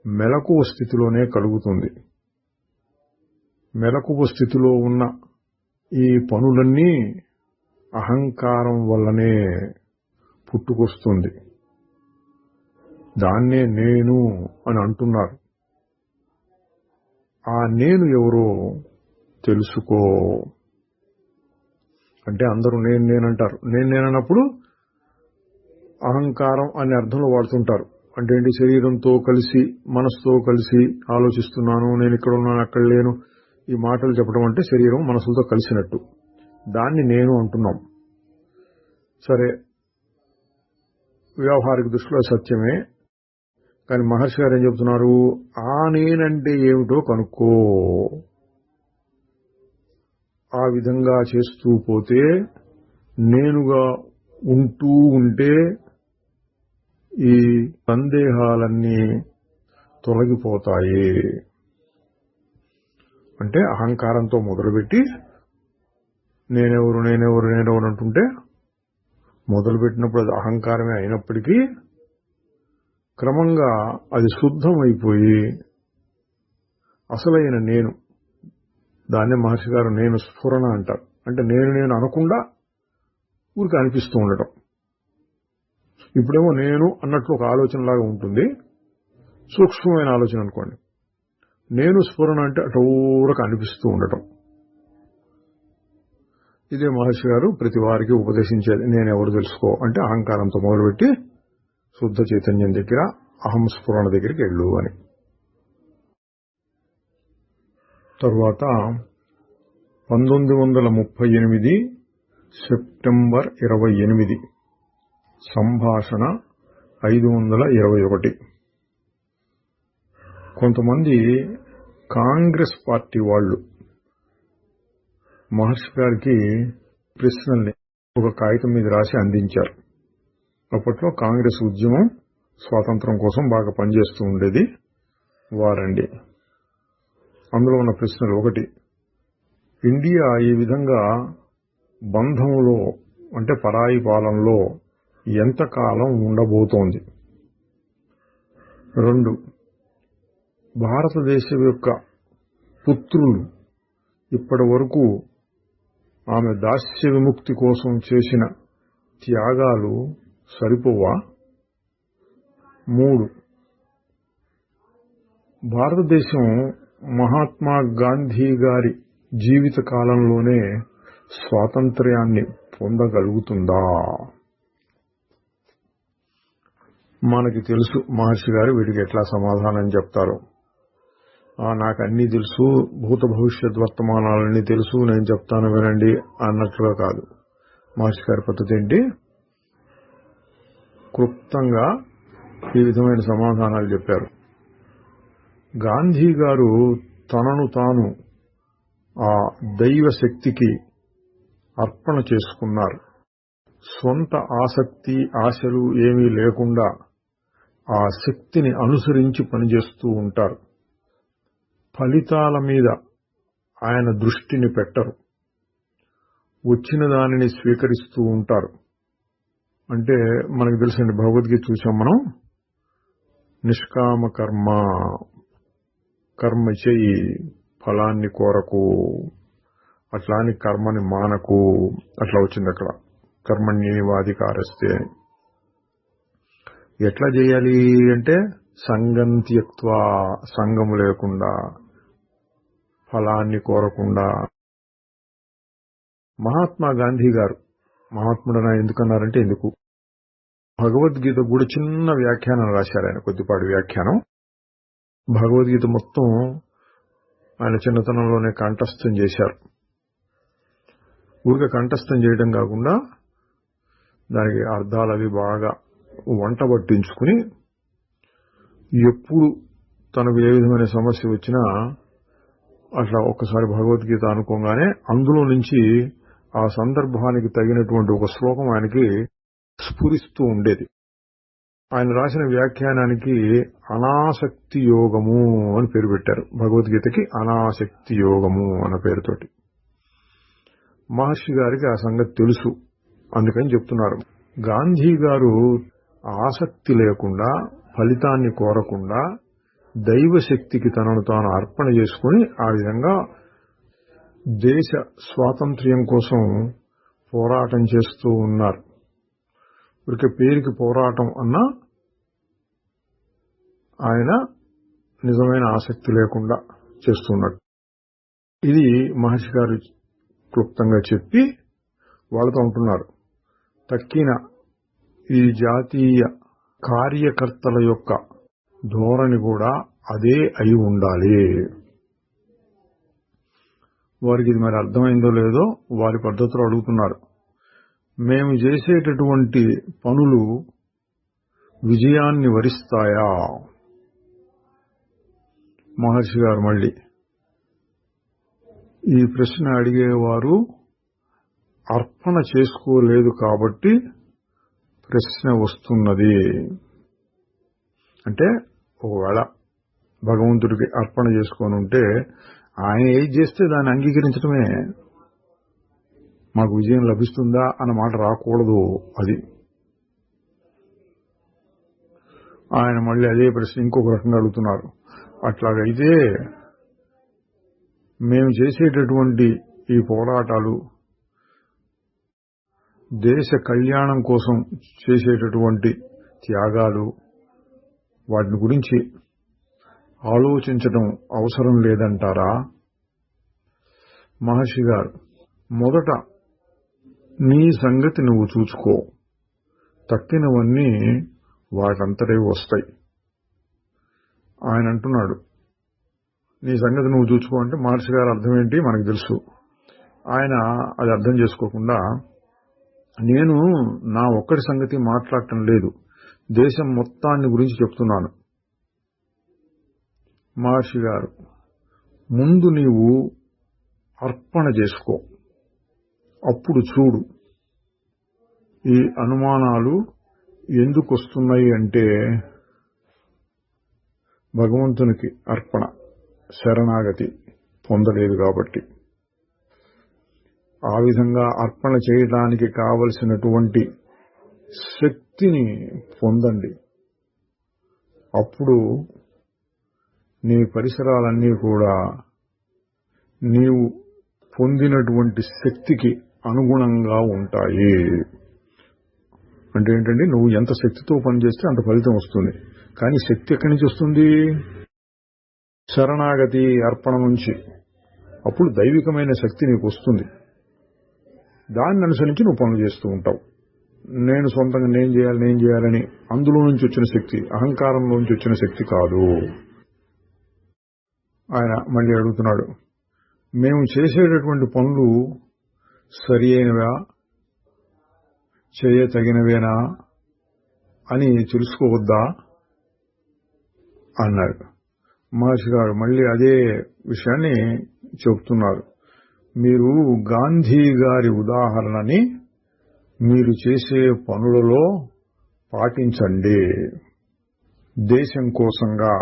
మెలకువ స్థితిలోనే కలుగుతుంది. మెలకువ స్థితిలో ఉన్న ఈ పనులన్నీ అహంకారం వల్లనే పుట్టుకొస్తుంది. దాన్నే నేను అని అంటున్నారు. ఆ నేను ఎవరో తెలుసుకో. అంటే అందరూ నేనంటారు. నేనన్నప్పుడు అహంకారం అనే అర్థంలో వాడుతుంటారు. అంటే ఏంటి? శరీరంతో కలిసి మనసుతో కలిసి ఆలోచిస్తున్నాను, నేను ఇక్కడ ఉన్నాను, అక్కడ లేను, ఈ మాటలు చెప్పడం అంటే శరీరం మనసులతో కలిసినట్టు. దాన్ని నేను అంటున్నాం. సరే, వ్యవహారిక దృష్టిలో సత్యమే. కానీ మహర్షి గారు ఏం చెబుతున్నారు? ఆ నేనంటే ఏమిటో కనుక్కో. ఆ విధంగా చేస్తూ పోతే, నేనుగా ఉంటూ ఉంటే ఈ సందేహాలన్నీ తొలగిపోతాయి. అంటే అహంకారంతో మొదలుపెట్టి నేనెవరు అంటుంటే, మొదలుపెట్టినప్పుడు అది అహంకారమే అయినప్పటికీ క్రమంగా అది శుద్ధమైపోయి అసలైన నేను, దాన్నే మహర్షి గారు నేను స్ఫురణ అంటారు. అంటే నేను అనకుండా ఊరికి అనిపిస్తూ ఉండటం. ఇప్పుడేమో నేను అన్నట్లు ఒక ఆలోచనలాగా ఉంటుంది, సూక్ష్మమైన ఆలోచన అనుకోండి. నేను స్ఫురణ అంటే అటూరకు అనిపిస్తూ ఉండటం. ఇదే మహర్షి గారు ప్రతి వారికి ఉపదేశించేది. నేనెవరు తెలుసుకో అంటే అహంకారంతో మొదలుపెట్టి శుద్ధ చైతన్యం దగ్గర అహం స్ఫురణ దగ్గరికి వెళ్ళు అని. తరువాత 1938 సెప్టెంబర్ 28 సంభాషణ 521. కొంతమంది కాంగ్రెస్ పార్టీ వాళ్ళు మహర్షి గారికి ప్రశ్నల్ని ఒక కాగితం మీద రాసి అందించారు. అప్పట్లో కాంగ్రెస్ ఉద్యమం స్వాతంత్రం కోసం బాగా పనిచేస్తూ ఉండేది వారండి. అందులో ఉన్న ప్రశ్నలు: 1, ఇండియా ఈ విధంగా బంధంలో అంటే పరాయి పాలనలో ఎంతకాలం ఉండబోతోంది? 2, భారతదేశం యొక్క పుత్రులు ఇప్పటి వరకు ఆమె దాస్య విముక్తి కోసం చేసిన త్యాగాలు సరిపోవా? 3, భారతదేశం మహాత్మా గాంధీ గారి జీవిత కాలంలోనే స్వాతంత్ర్యాన్ని పొందగలుగుతుందా? మనకి తెలుసు మహర్షి గారు వీటికి ఎట్లా సమాధానం చెప్తారో. నాకు అన్నీ తెలుసు, భూత భవిష్యత్ వర్తమానాలన్నీ తెలుసు, నేను చెప్తాను వినండి అన్నట్లుగా కాదు. మహర్షి గారి పద్ధతి ఏంటి? క్లుప్తంగా ఈ విధమైన సమాధానాలు చెప్పారు. గాంధీ గారు తనను తాను ఆ దైవ శక్తికి అర్పణ చేసుకున్నారు. స్వంత ఆసక్తి ఆశలు ఏమీ లేకుండా ఆ శక్తిని అనుసరించి పనిచేస్తూ ఉంటారు. ఫలితాల మీద ఆయన దృష్టిని పెట్టరు, వచ్చిన దానిని స్వీకరిస్తూ ఉంటారు. అంటే మనకు తెలుసండి, భగవద్గీత చూసాం మనం, నిష్కామ కర్మ చెయ్యి, ఫలాన్ని కోరకు, అట్లాని కర్మని మానకు, అట్లా వచ్చింది అక్కడ కర్మణ్యేవాధికారస్తే. ఎట్లా చేయాలి అంటే సంగం త్యక్త్వా, సంగము లేకుండా, ఫలాన్ని కోరకుండా. మహాత్మా గాంధీ గారు మహాత్ముడన ఎందుకన్నారంటే ఎందుకు, భగవద్గీత కూడా చిన్న వ్యాఖ్యానం రాశారు ఆయన, కొద్దిపాటి వ్యాఖ్యానం. భగవద్గీత మొత్తం ఆయన చిన్నతనంలోనే కంఠస్థం చేశారు. ఊరికే కంఠస్థం చేయడం కాకుండా దానికి అర్థాలు అవి బాగా వంట పట్టించుకుని, ఎప్పుడు తనకు ఏ విధమైన సమస్య వచ్చినా అట్లా ఒక్కసారి భగవద్గీత అనుకోగానే అందులో నుంచి ఆ సందర్భానికి తగినటువంటి ఒక శ్లోకం ఆయనకి స్ఫురిస్తూ ఉండేది. ఆయన రాసిన వ్యాఖ్యానానికి అనాసక్తి యోగము అని పేరు పెట్టారు. భగవద్గీతకి అనాసక్తి యోగము అన్న పేరుతోటి. మహర్షి గారికి ఆ సంగతి తెలుసు, అందుకని చెప్తున్నారు. గాంధీ గారు ఆసక్తి లేకుండా, ఫలితాన్ని కోరకుండా దైవశక్తికి తనను తాను అర్పణ చేసుకుని ఆ విధంగా దేశ స్వాతంత్ర్యం కోసం పోరాటం చేస్తూ ఉన్నారు. ఇక పేరుకి పోరాటం అన్నా ఆయన నిజమైన ఆసక్తి లేకుండా చేస్తున్నట్టు. ఇది మహర్షి గారు క్లుప్తంగా చెప్పి వాళ్ళతో ఉంటున్నారు. తక్కిన ఈ జాతీయ కార్యకర్తల యొక్క ధోరణి కూడా అదే అయి ఉండాలి. వారికి ఇది మరి అర్థమైందో లేదో వారి పద్ధతిలో అడుగుతున్నారు. మేము చేసేటటువంటి పనులు విజయాన్ని వరిస్తాయా? మహర్షి గారు మళ్ళీ ఈ ప్రశ్న అడిగేవారు అర్పణ చేసుకోలేదు కాబట్టి ప్రశ్న వస్తున్నది. అంటే ఒకవేళ భగవంతుడికి అర్పణ చేసుకొని ఉంటే ఆయన ఏది చేస్తే దాన్ని అంగీకరించడమే. మాకు విజయం లభిస్తుందా అన్న మాట రాకూడదు. అది ఆయన మళ్ళీ అదే ప్రశ్న ఇంకొక రకంగా అడుగుతున్నారు. అట్లాగైతే మేము చేసేటటువంటి ఈ పోరాటాలు దేశ కళ్యాణం కోసం చేసేటటువంటి త్యాగాలు వాటిని గురించి ఆలోచించడం అవసరం లేదంటారా? మహర్షి గారు మొదట నీ సంగతి నువ్వు చూసుకో, తక్కినవన్నీ వాటంతరే వస్తాయి. ఆయన అంటున్నాడు నీ సంగతి నువ్వు చూసుకో అంటే మహర్షి గారు అర్థం ఏంటి మనకు తెలుసు. ఆయన అది అర్థం చేసుకోకుండా నేను నా ఒక్కడి సంగతి మాట్లాడటం లేదు, దేశం మొత్తాన్ని గురించి చెప్తున్నాను. మహర్షి గారు ముందు నీవు అర్పణ చేసుకో, అప్పుడు చూడు ఈ అనుమానాలు ఎందుకు వస్తున్నాయి అంటే భగవంతునికి అర్పణ శరణాగతి పొందలేదు కాబట్టి. ఆ విధంగా అర్పణ చేయడానికి కావలసినటువంటి శక్తిని పొందండి. అప్పుడు నీ పరిసరాలన్నీ కూడా నీవు పొందినటువంటి శక్తికి అనుగుణంగా ఉంటాయి. అంటే ఏంటంటే నువ్వు ఎంత శక్తితో పనిచేస్తే అంత ఫలితం వస్తుంది. కానీ శక్తి ఎక్కడి నుంచి వస్తుంది? శరణాగతి అర్పణ నుంచి. అప్పుడు దైవికమైన శక్తి నీకు వస్తుంది. దాన్ని అనుసరించి నువ్వు పనులు చేస్తూ ఉంటావు. నేను సొంతంగా నేను చేయాలని అందులో నుంచి వచ్చిన శక్తి, అహంకారంలోంచి వచ్చిన శక్తి కాదు. ఆయన మళ్ళీ అడుగుతున్నాడు, మేము చేసేటటువంటి పనులు సరి అయినవా, చేయతగినవేనా అని తెలుసుకోవద్దా అన్నాడు. మహర్షి గారు మళ్ళీ అదే విషయాన్ని చెబుతున్నారు. మీరు గాంధీ గారి ఉదాహరణని మీరు చేసే పనులలో పాటించండి. దేశం కోసంగా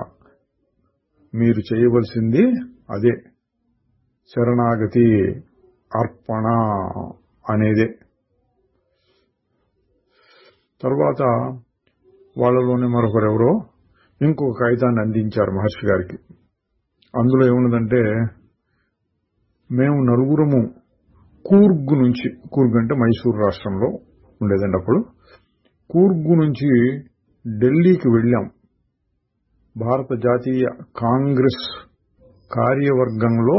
మీరు చేయవలసింది అదే, శరణాగతి అర్పణ అనేదే. తర్వాత వాళ్ళలోనే మరొకరెవరో ఇంకొక కాగితాన్ని అందించారు మహర్షి గారికి. అందులో ఏమున్నదంటే, మేము నలుగురము కూర్గ్ నుంచి, కూర్గ్ అంటే మైసూరు రాష్ట్రంలో ఉండేదండి అప్పుడు, కూర్గ్ నుంచి ఢిల్లీకి వెళ్ళాం భారత జాతీయ కాంగ్రెస్ కార్యవర్గంలో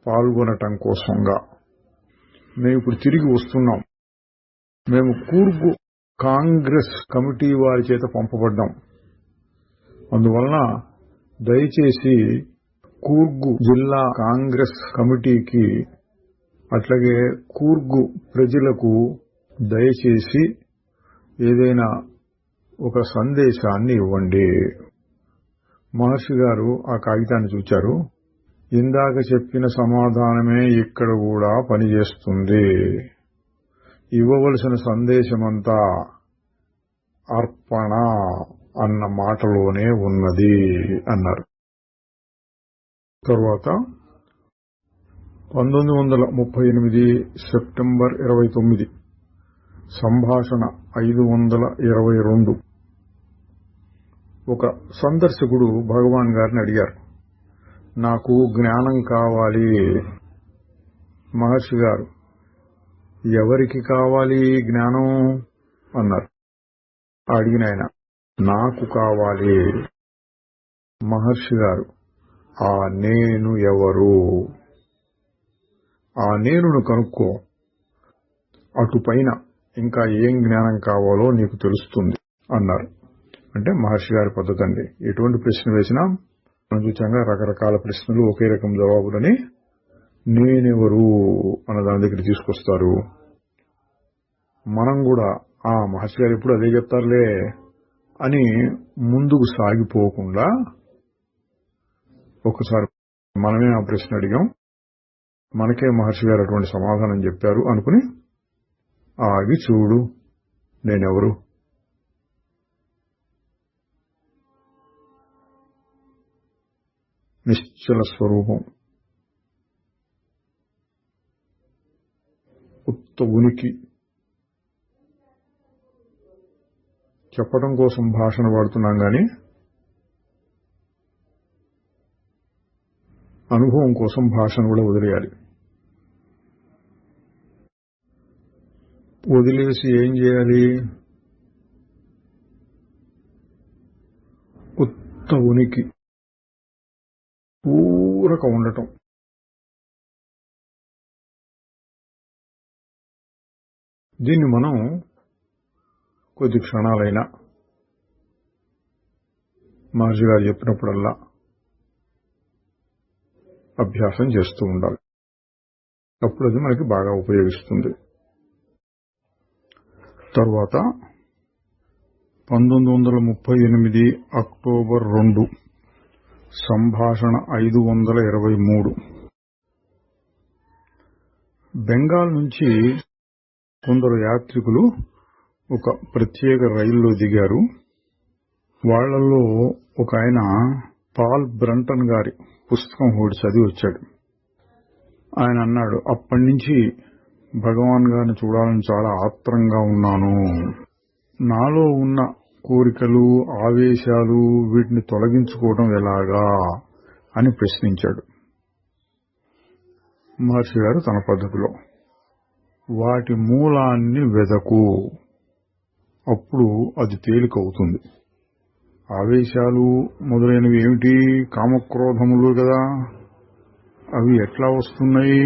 పాల్గొనటం కోసంగా. మేము ఇప్పుడు తిరిగి వస్తున్నాం. మేము కూర్గ్ కాంగ్రెస్ కమిటీ వారి చేత పంపబడ్డాం. అందువలన దయచేసి కూర్గ్ జిల్లా కాంగ్రెస్ కమిటీకి అట్లాగే కూర్గ్ ప్రజలకు దయచేసి ఏదైనా ఒక సందేశాన్ని ఇవ్వండి. మహర్షి గారు ఆ కాగితాన్ని చూచారు. ఇందాక చెప్పిన సమాధానమే ఇక్కడ కూడా పనిచేస్తుంది. ఇవ్వవలసిన సందేశమంతా అర్పణ అన్న మాటలోనే ఉన్నది అన్నారు. తరువాత 1938 సెప్టెంబర్ 29 సంభాషణ 522. ఒక సందర్శకుడు భగవాన్ గారిని అడిగారు, నాకు జ్ఞానం కావాలి. మహర్షి గారు, ఎవరికి కావాలి జ్ఞానం అన్నారు. అడిగిన ఆయన, నాకు కావాలి. మహర్షి గారు, ఆ నేను ఎవరు? ఆ నేనును కనుక్కో, అటుపైన ఇంకా ఏం జ్ఞానం కావాలో నీకు తెలుస్తుంది అన్నారు. అంటే మహర్షి గారి పద్ధతి అండి. ఎటువంటి ప్రశ్న వేసినా మనం చూచాంగా రకరకాల ప్రశ్నలు ఒకే రకం జవాబులని నేనెవరు అన్న దాని దగ్గర తీసుకొస్తారు. మనం కూడా మహర్షి గారు ఎప్పుడు అదే చెప్తారులే అని ముందుకు సాగిపోకుండా ఒకసారి మనమే ఆ ప్రశ్న అడిగాం, మనకే మహర్షి గారు అటువంటి సమాధానం చెప్పారు అనుకుని ఆగి చూడు, నేనెవరు. నిశ్చల స్వరూపం, ఉత్త ఉనికి. చెప్పడం కోసం భాషను వాడుతున్నాం గాని అనుభవం కోసం భాషను కూడా వదిలేయాలి. వదిలేసి ఏం చేయాలి? ఉత్త ఉనికి, ఊరక ఉండటం. దీన్ని మనం కొద్ది క్షణాలైనా మహర్షి గారు చెప్పినప్పుడల్లా అభ్యాసం చేస్తూ ఉండాలి. అప్పుడు అది మనకి బాగా ఉపయోగిస్తుంది. తర్వాత 1938 అక్టోబర్ 2 సంభాషణ 523. బెంగాల్ నుంచి కొందరు యాత్రికులు ఒక ప్రత్యేక రైల్లో దిగారు. వాళ్లలో ఒక ఆయన పాల్ బ్రంటన్ గారి పుస్తకం ఒకటి చదివి వచ్చాడు. ఆయన అన్నాడు, అప్పటి నుంచి భగవాన్ గారిని చూడాలని చాలా ఆత్రంగా ఉన్నాను. నాలో ఉన్న కోరికలు, ఆవేశాలు, వీటిని తొలగించుకోవడం ఎలాగా అని ప్రశ్నించాడు. మహర్షి గారు తన పద్ధతిలో, వాటి మూలాన్ని వెదకు, అప్పుడు అది తేలికవుతుంది. ఆవేశాలు మొదలైనవి ఏమిటి? కామక్రోధములు కదా. అవి ఎట్లా వస్తున్నాయి?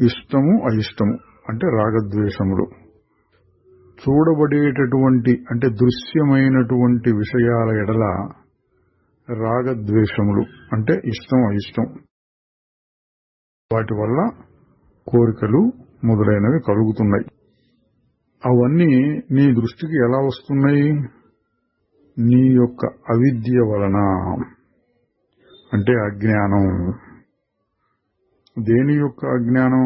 ఇష్టము అయిష్టము అంటే రాగద్వేషములు. చూడబడేటటువంటి అంటే దృశ్యమైనటువంటి విషయాల ఎడల రాగద్వేషములు అంటే ఇష్టం అయిష్టం. వాటి వల్ల కోరికలు మొదలైనవి కలుగుతున్నాయి. అవన్నీ నీ దృష్టికి ఎలా వస్తున్నాయి? నీ యొక్క అవిద్య వలన, అంటే అజ్ఞానం. దేని యొక్క అజ్ఞానం?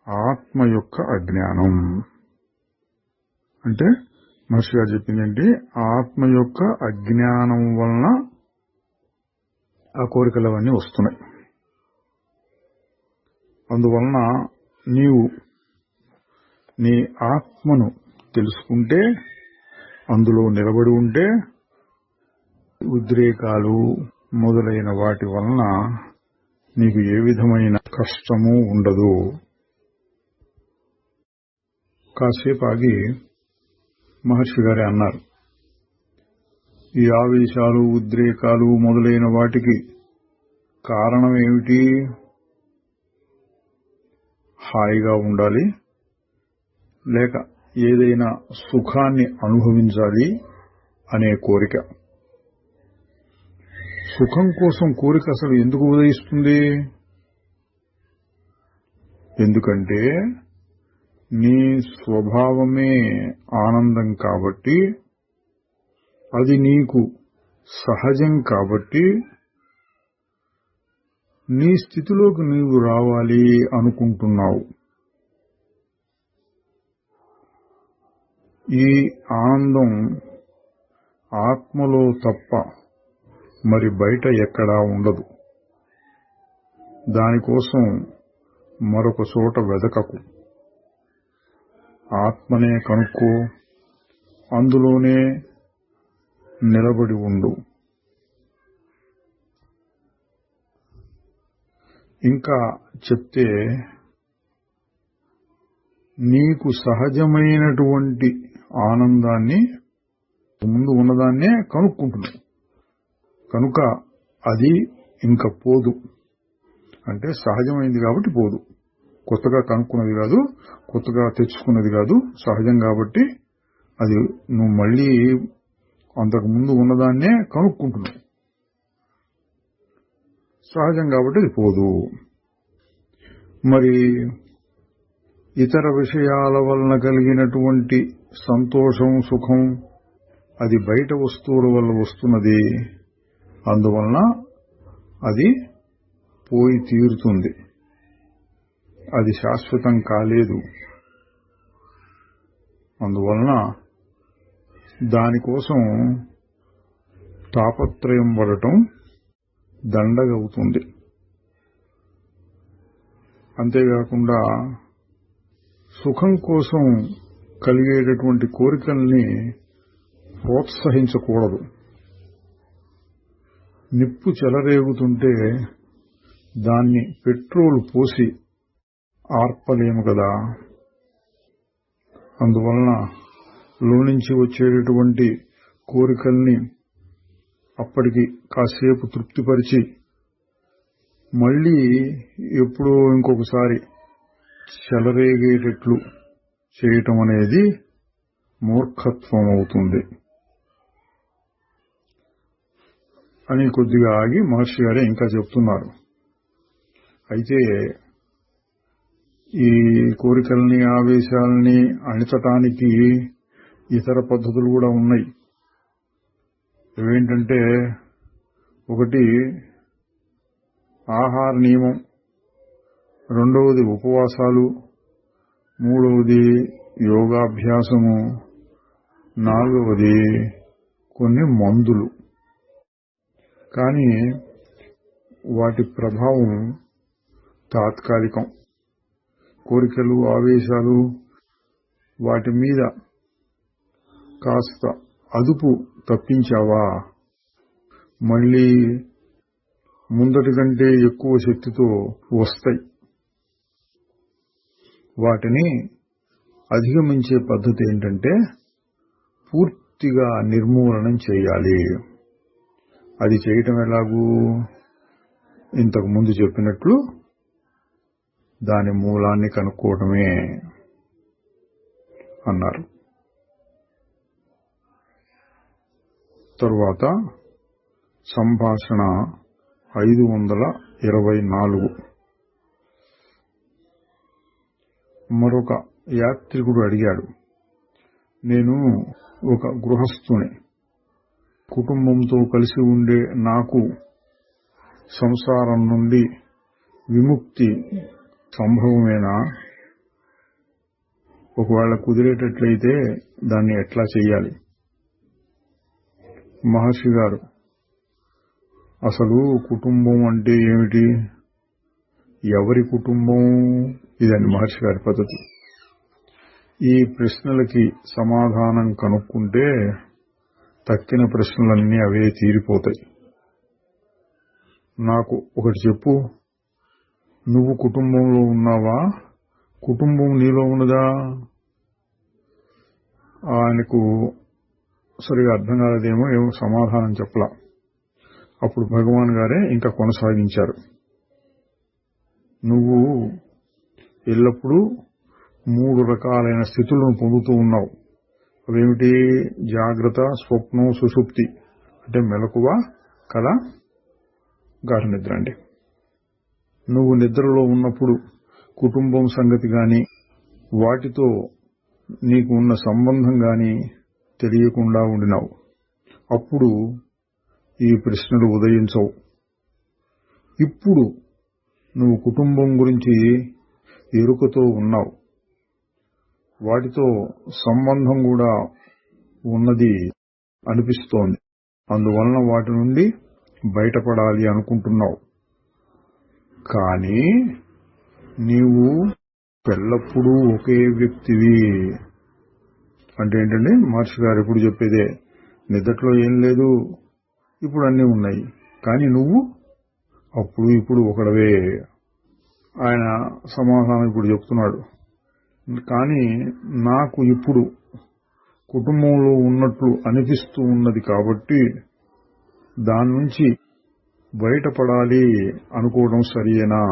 ఆత్మ యొక్క అజ్ఞానం. అంటే మహర్షి గారు చెప్పిందేంటి? ఆత్మ యొక్క అజ్ఞానం వలన ఆ కోరికలు అవన్నీ వస్తున్నాయి. అందువలన నీవు నీ ఆత్మను తెలుసుకుంటే, అందులో నిలబడి ఉంటే, ఉద్రేకాలు మొదలైన వాటి వలన నీకు ఏ విధమైన కష్టము ఉండదు. కాసేపు ఆగి మహర్షి గారే అన్నారు, ఈ ఆవేశాలు, ఉద్రేకాలు మొదలైన వాటికి కారణం ఏమిటి? హాయిగా ఉండాలి, లేక ఏదైనా సుఖాన్ని అనుభవించాలి అనే కోరిక. సుఖం కోసం కోరిక అసలు ఎందుకు ఉదయిస్తుంది? ఎందుకంటే నీ స్వభావమే ఆనందం కాబట్టి, అది నీకు సహజం కాబట్టి, నీ స్థితిలోకి నీవు రావాలి అనుకుంటున్నావు. ఈ ఆనందం ఆత్మలో తప్ప మరి బయట ఎక్కడా ఉండదు. దానికోసం మరొక చోట వెదకకు. ఆత్మనే కనుక్కో, అందులోనే నిలబడి ఉండు. ఇంకా చెప్తే, నీకు సహజమైనటువంటి ఆనందాన్ని ముందు ఉన్నదాన్నే కనుక్కుంటున్నావు కనుక అది ఇంకా పోదు. అంటే సహజమైంది కాబట్టి పోదు. కొత్తగా కనుక్కున్నది కాదు, కొత్తగా తెచ్చుకున్నది కాదు, సహజం కాబట్టి అది నువ్వు మళ్ళీ అంతకు ముందు ఉన్నదాన్నే కనుక్కుంటున్నావు. సహజం కాబట్టి అది పోదు. మరి ఇతర విషయాల వలన కలిగినటువంటి సంతోషం, సుఖం అది బయట వస్తువుల వల్ల వస్తున్నది. అందువలన అది పోయి తీరుతుంది. అది శాశ్వతం కాలేదు. అందువలన దానికోసం తాపత్రయం పడటం దండగవుతుంది. అంతేకాకుండా సుఖం కోసం కలిగేటటువంటి కోరికల్ని ప్రోత్సహించకూడదు. నిప్పు చెలరేగుతుంటే దాన్ని పెట్రోల్ పోసి ఆర్పలేము కదా. అందువలన లోనుంచి వచ్చేటటువంటి కోరికల్ని అప్పటికి కాసేపు తృప్తిపరిచి మళ్లీ ఎప్పుడో ఇంకొకసారి చెలరేగేటట్లు చేయటం అనేది మూర్ఖత్వం అవుతుంది అని కొద్దిగా ఆగి మహర్షి గారే ఇంకా చెప్తున్నారు. అయితే ఈ కోరికల్ని, ఆవేశాలని అణిచటానికి ఇతర పద్ధతులు కూడా ఉన్నాయి. ఏవేంటంటే, ఒకటి ఆహార నియమం, రెండవది ఉపవాసాలు, మూడవది యోగాభ్యాసము, నాలుగవది కొన్ని మందులు. కానీ వాటి ప్రభావం తాత్కాలికం. కోరికలు, ఆవేశాలు వాటి మీద కాస్త అదుపు తప్పించావా మళ్లీ ముందటి కంటే ఎక్కువ శక్తితో వస్తాయి. వాటిని అధిగమించే పద్ధతి ఏంటంటే పూర్తిగా నిర్మూలనం చేయాలి. అది చేయటం ఎలాగూ ఇంతకు ముందు చెప్పినట్లు దాని మూలాన్ని కనుక్కోవడమే అన్నారు. తరువాత సంభాషణ 524. మరొక యాత్రికుడు అడిగాడు, నేను ఒక గృహస్థుని, కుటుంబంతో కలిసి ఉండే నాకు సంసారం నుండి విముక్తి సంభవమేనా? ఒకవేళ కుదిరేటట్లయితే దాన్ని ఎట్లా చేయాలి? మహర్షి గారు, అసలు కుటుంబం అంటే ఏమిటి? ఎవరి కుటుంబం? ఇదండి మహర్షి గారి పద్ధతి. ఈ ప్రశ్నలకి సమాధానం కనుక్కుంటే తక్కిన ప్రశ్నలన్నీ అవే తీరిపోతాయి. నాకు ఒకటి చెప్పు, నువ్వు కుటుంబంలో ఉన్నావా? కుటుంబం నీలో ఉన్నదా? ఆయనకు సరిగా అర్థం కాలేదేమో, ఏమో సమాధానం చెప్పలా. అప్పుడు భగవాన్ గారే ఇంకా కొనసాగించారు, నువ్వు ఎల్లప్పుడూ 3 రకాలైన స్థితులను పొందుతూ ఉన్నావు. అవేమిటి? జాగ్రత్త, స్వప్నం, సుషుప్తి. అంటే మెలకువ, కల, గాఢ నిద్ర అండి. నువ్వు నిద్రలో ఉన్నప్పుడు కుటుంబం సంగతి గాని, వాటితో నీకు ఉన్న సంబంధం గాని తెలియకుండా ఉండినావు. అప్పుడు ఈ ప్రశ్నలు ఉదయించవు. ఇప్పుడు నువ్వు కుటుంబం గురించి ఎరుకతో ఉన్నావు, వాటితో సంబంధం కూడా ఉన్నది అనిపిస్తోంది. అందువలన వాటి నుండి బయటపడాలి అనుకుంటున్నావు. కానీ నీవు ఎల్లప్పుడూ ఒకే వ్యక్తివి. అంటే ఏంటంటే మహర్షి గారు ఎప్పుడు చెప్పేదే, నిద్దట్లో ఏం లేదు, ఇప్పుడు అన్నీ ఉన్నాయి, కానీ నువ్వు అప్పుడు ఇప్పుడు ఒకడవే. ఆయన సమాధానం ఇప్పుడు చెప్తున్నాడు, కానీ నాకు ఇప్పుడు కుటుంబంలో ఉన్నట్లు అనిపిస్తూ ఉన్నది కాబట్టి దాని నుంచి బయటపడాలి అనుకోవడం సరియేనా?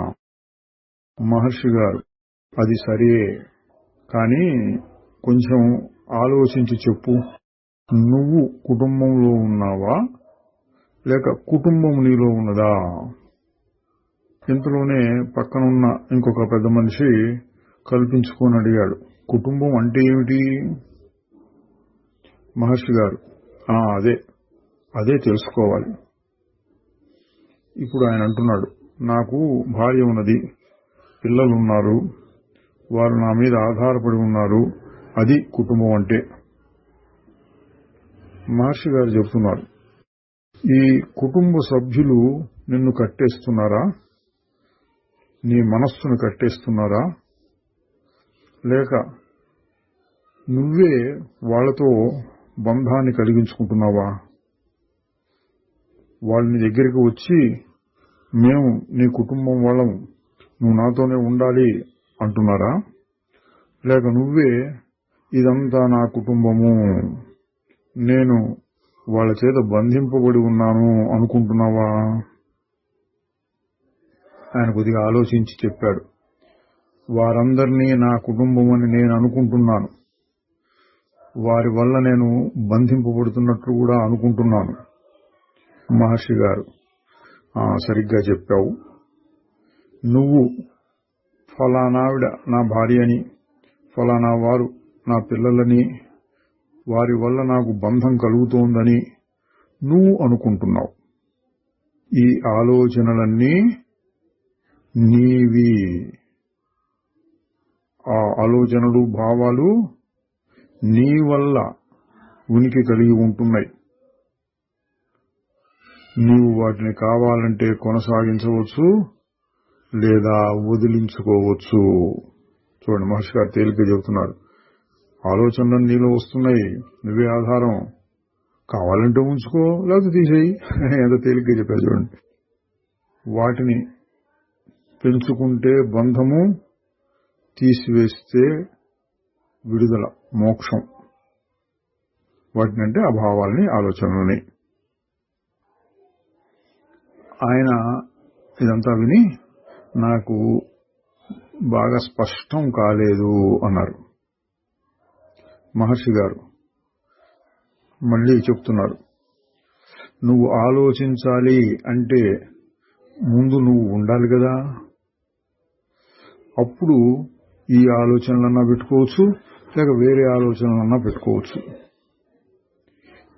మహర్షి గారు, అది సరియే, కానీ కొంచెం ఆలోచించి చెప్పు. నువ్వు కుటుంబంలో ఉన్నావా లేక కుటుంబం నీలో ఉన్నదా? ఇంతలోనే పక్కనున్న ఇంకొక పెద్ద మనిషి కల్పించుకొని అడిగాడు, కుటుంబం అంటే ఏమిటి? మహర్షి గారు, అదే తెలుసుకోవాలి. ఇప్పుడు ఆయన అంటున్నాడు, నాకు భార్య ఉన్నది, పిల్లలున్నారు, వారు నా మీద ఆధారపడి ఉన్నారు, అది కుటుంబం అంటే. మహర్షి గారు చెప్తున్నారు, ఈ కుటుంబ సభ్యులు నిన్ను కట్టేస్తున్నారా? నీ మనస్సును కట్టేస్తున్నారా? లేక నువ్వే వాళ్లతో బంధాన్ని కలిగించుకుంటున్నావా? వాళ్ళని దగ్గరికి వచ్చి, మేము నీ కుటుంబం వాళ్ళం, నువ్వు నాతోనే ఉండాలి అంటున్నారా? లేక నువ్వే ఇదంతా నా కుటుంబము, నేను వాళ్ళ చేత బంధింపబడి ఉన్నాను అనుకుంటున్నావా? ఆయన కొద్దిగా ఆలోచించి చెప్పాడు, వారందరినీ నా కుటుంబం అని నేను అనుకుంటున్నాను, వారి వల్ల నేను బంధింపబడుతున్నట్లు కూడా అనుకుంటున్నాను. మహర్షి గారు, సరిగ్గా చెప్పావు, నువ్వు ఫలానావిడ నా భార్య అని, ఫలానా వారు నా పిల్లలని, వారి వల్ల నాకు బంధం కలుగుతోందని నువ్వు అనుకుంటున్నావు. ఈ ఆలోచనలన్నీ నీవి. ఆ ఆలోచనలు, భావాలు నీ వల్ల ఉనికి కలిగి ఉంటున్నాయి. నీవు వాటిని కావాలంటే కొనసాగించవచ్చు, లేదా వదిలించుకోవచ్చు. చూడండి, మహర్షి గారు తేలిక చెబుతున్నారు, ఆలోచనలు నీలో వస్తున్నాయి, నువ్వే ఆధారం, కావాలంటే ఉంచుకో, లేకపోతే తీసేయి. ఎంత తేలిగ్గా చెప్పారు చూడండి. వాటిని పెంచుకుంటే బంధము, తీసివేస్తే విడుదల, మోక్షం. వాటినంటే ఆ భావాల్ని, ఆలోచనల్ని. ఆయన ఇదంతా విని, నాకు బాగా స్పష్టం కాలేదు అన్నారు. మహర్షి గారు మళ్ళీ చెప్తున్నారు, నువ్వు ఆలోచించాలి అంటే ముందు నువ్వు ఉండాలి కదా, అప్పుడు ఈ ఆలోచనలన్నా పెట్టుకోవచ్చు, లేక వేరే ఆలోచనలన్నా పెట్టుకోవచ్చు.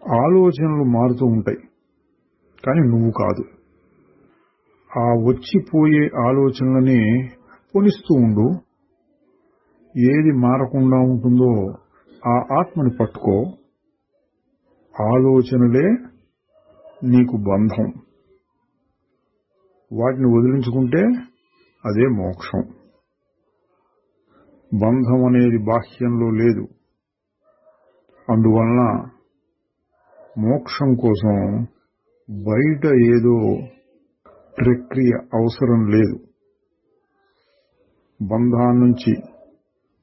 ఆలోచనలు మారుతూ ఉంటాయి, కానీ నువ్వు కాదు. ఆ వచ్చిపోయే ఆలోచనలని పొనిస్తూ ఉండు. ఏది మారకుండా ఉంటుందో ఆ ఆత్మని పట్టుకో. ఆలోచనలే నీకు బంధం, వాటిని వదిలించుకుంటే అదే మోక్షం. బంధం అనేది బాహ్యంలో లేదు, అందువలన మోక్షం కోసం బయట ఏదో ప్రక్రియ అవసరం లేదు. బంధాన్నించి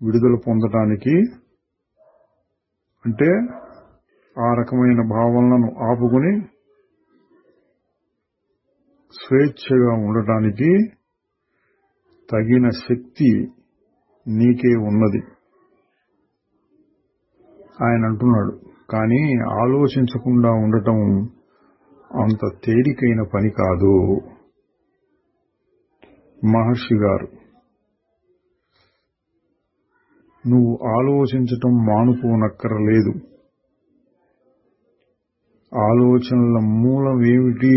విడుదల పొందటానికి అంటే ఆ రకమైన భావనలను ఆపుకుని స్వేచ్ఛగా ఉండటానికి తగిన శక్తి నీకే ఉన్నది. ఆయన అంటున్నాడు, కానీ ఆలోచించకుండా ఉండటం అంత తేలికైన పని కాదు. మహర్షి గారు, నువ్వు ఆలోచించటం మానుకోనక్కరలేదు. ఆలోచనల మూలం ఏమిటి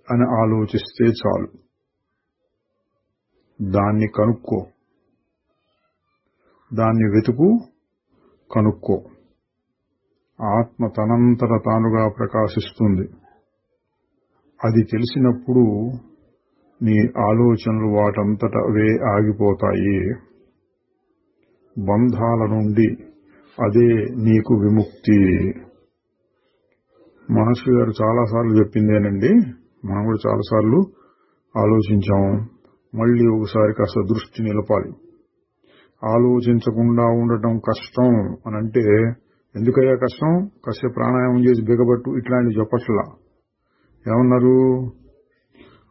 అని ఆలోచిస్తే చాలు. దాన్ని కనుక్కో, దాన్ని వెతుకు, కనుక్కో. ఆత్మ తనంతట తానుగా ప్రకాశిస్తుంది. అది తెలిసినప్పుడు నీ ఆలోచనలు వాటంతట అవే ఆగిపోతాయి. బంధాల నుండి అదే నీకు విముక్తి. మహర్షి గారు చాలాసార్లు చెప్పిందేనండి, మనం కూడా చాలాసార్లు ఆలోచించాం. మళ్ళీ ఒకసారి కాస్త దృష్టి నిలపాలి. ఆలోచించకుండా ఉండటం కష్టం అనంటే, ఎందుకయ్యా కష్టం? కాసేపు ప్రాణాయామం చేసి బిగబట్టు ఇట్లాంటి చెప్పట్లా. ఏమన్నారు?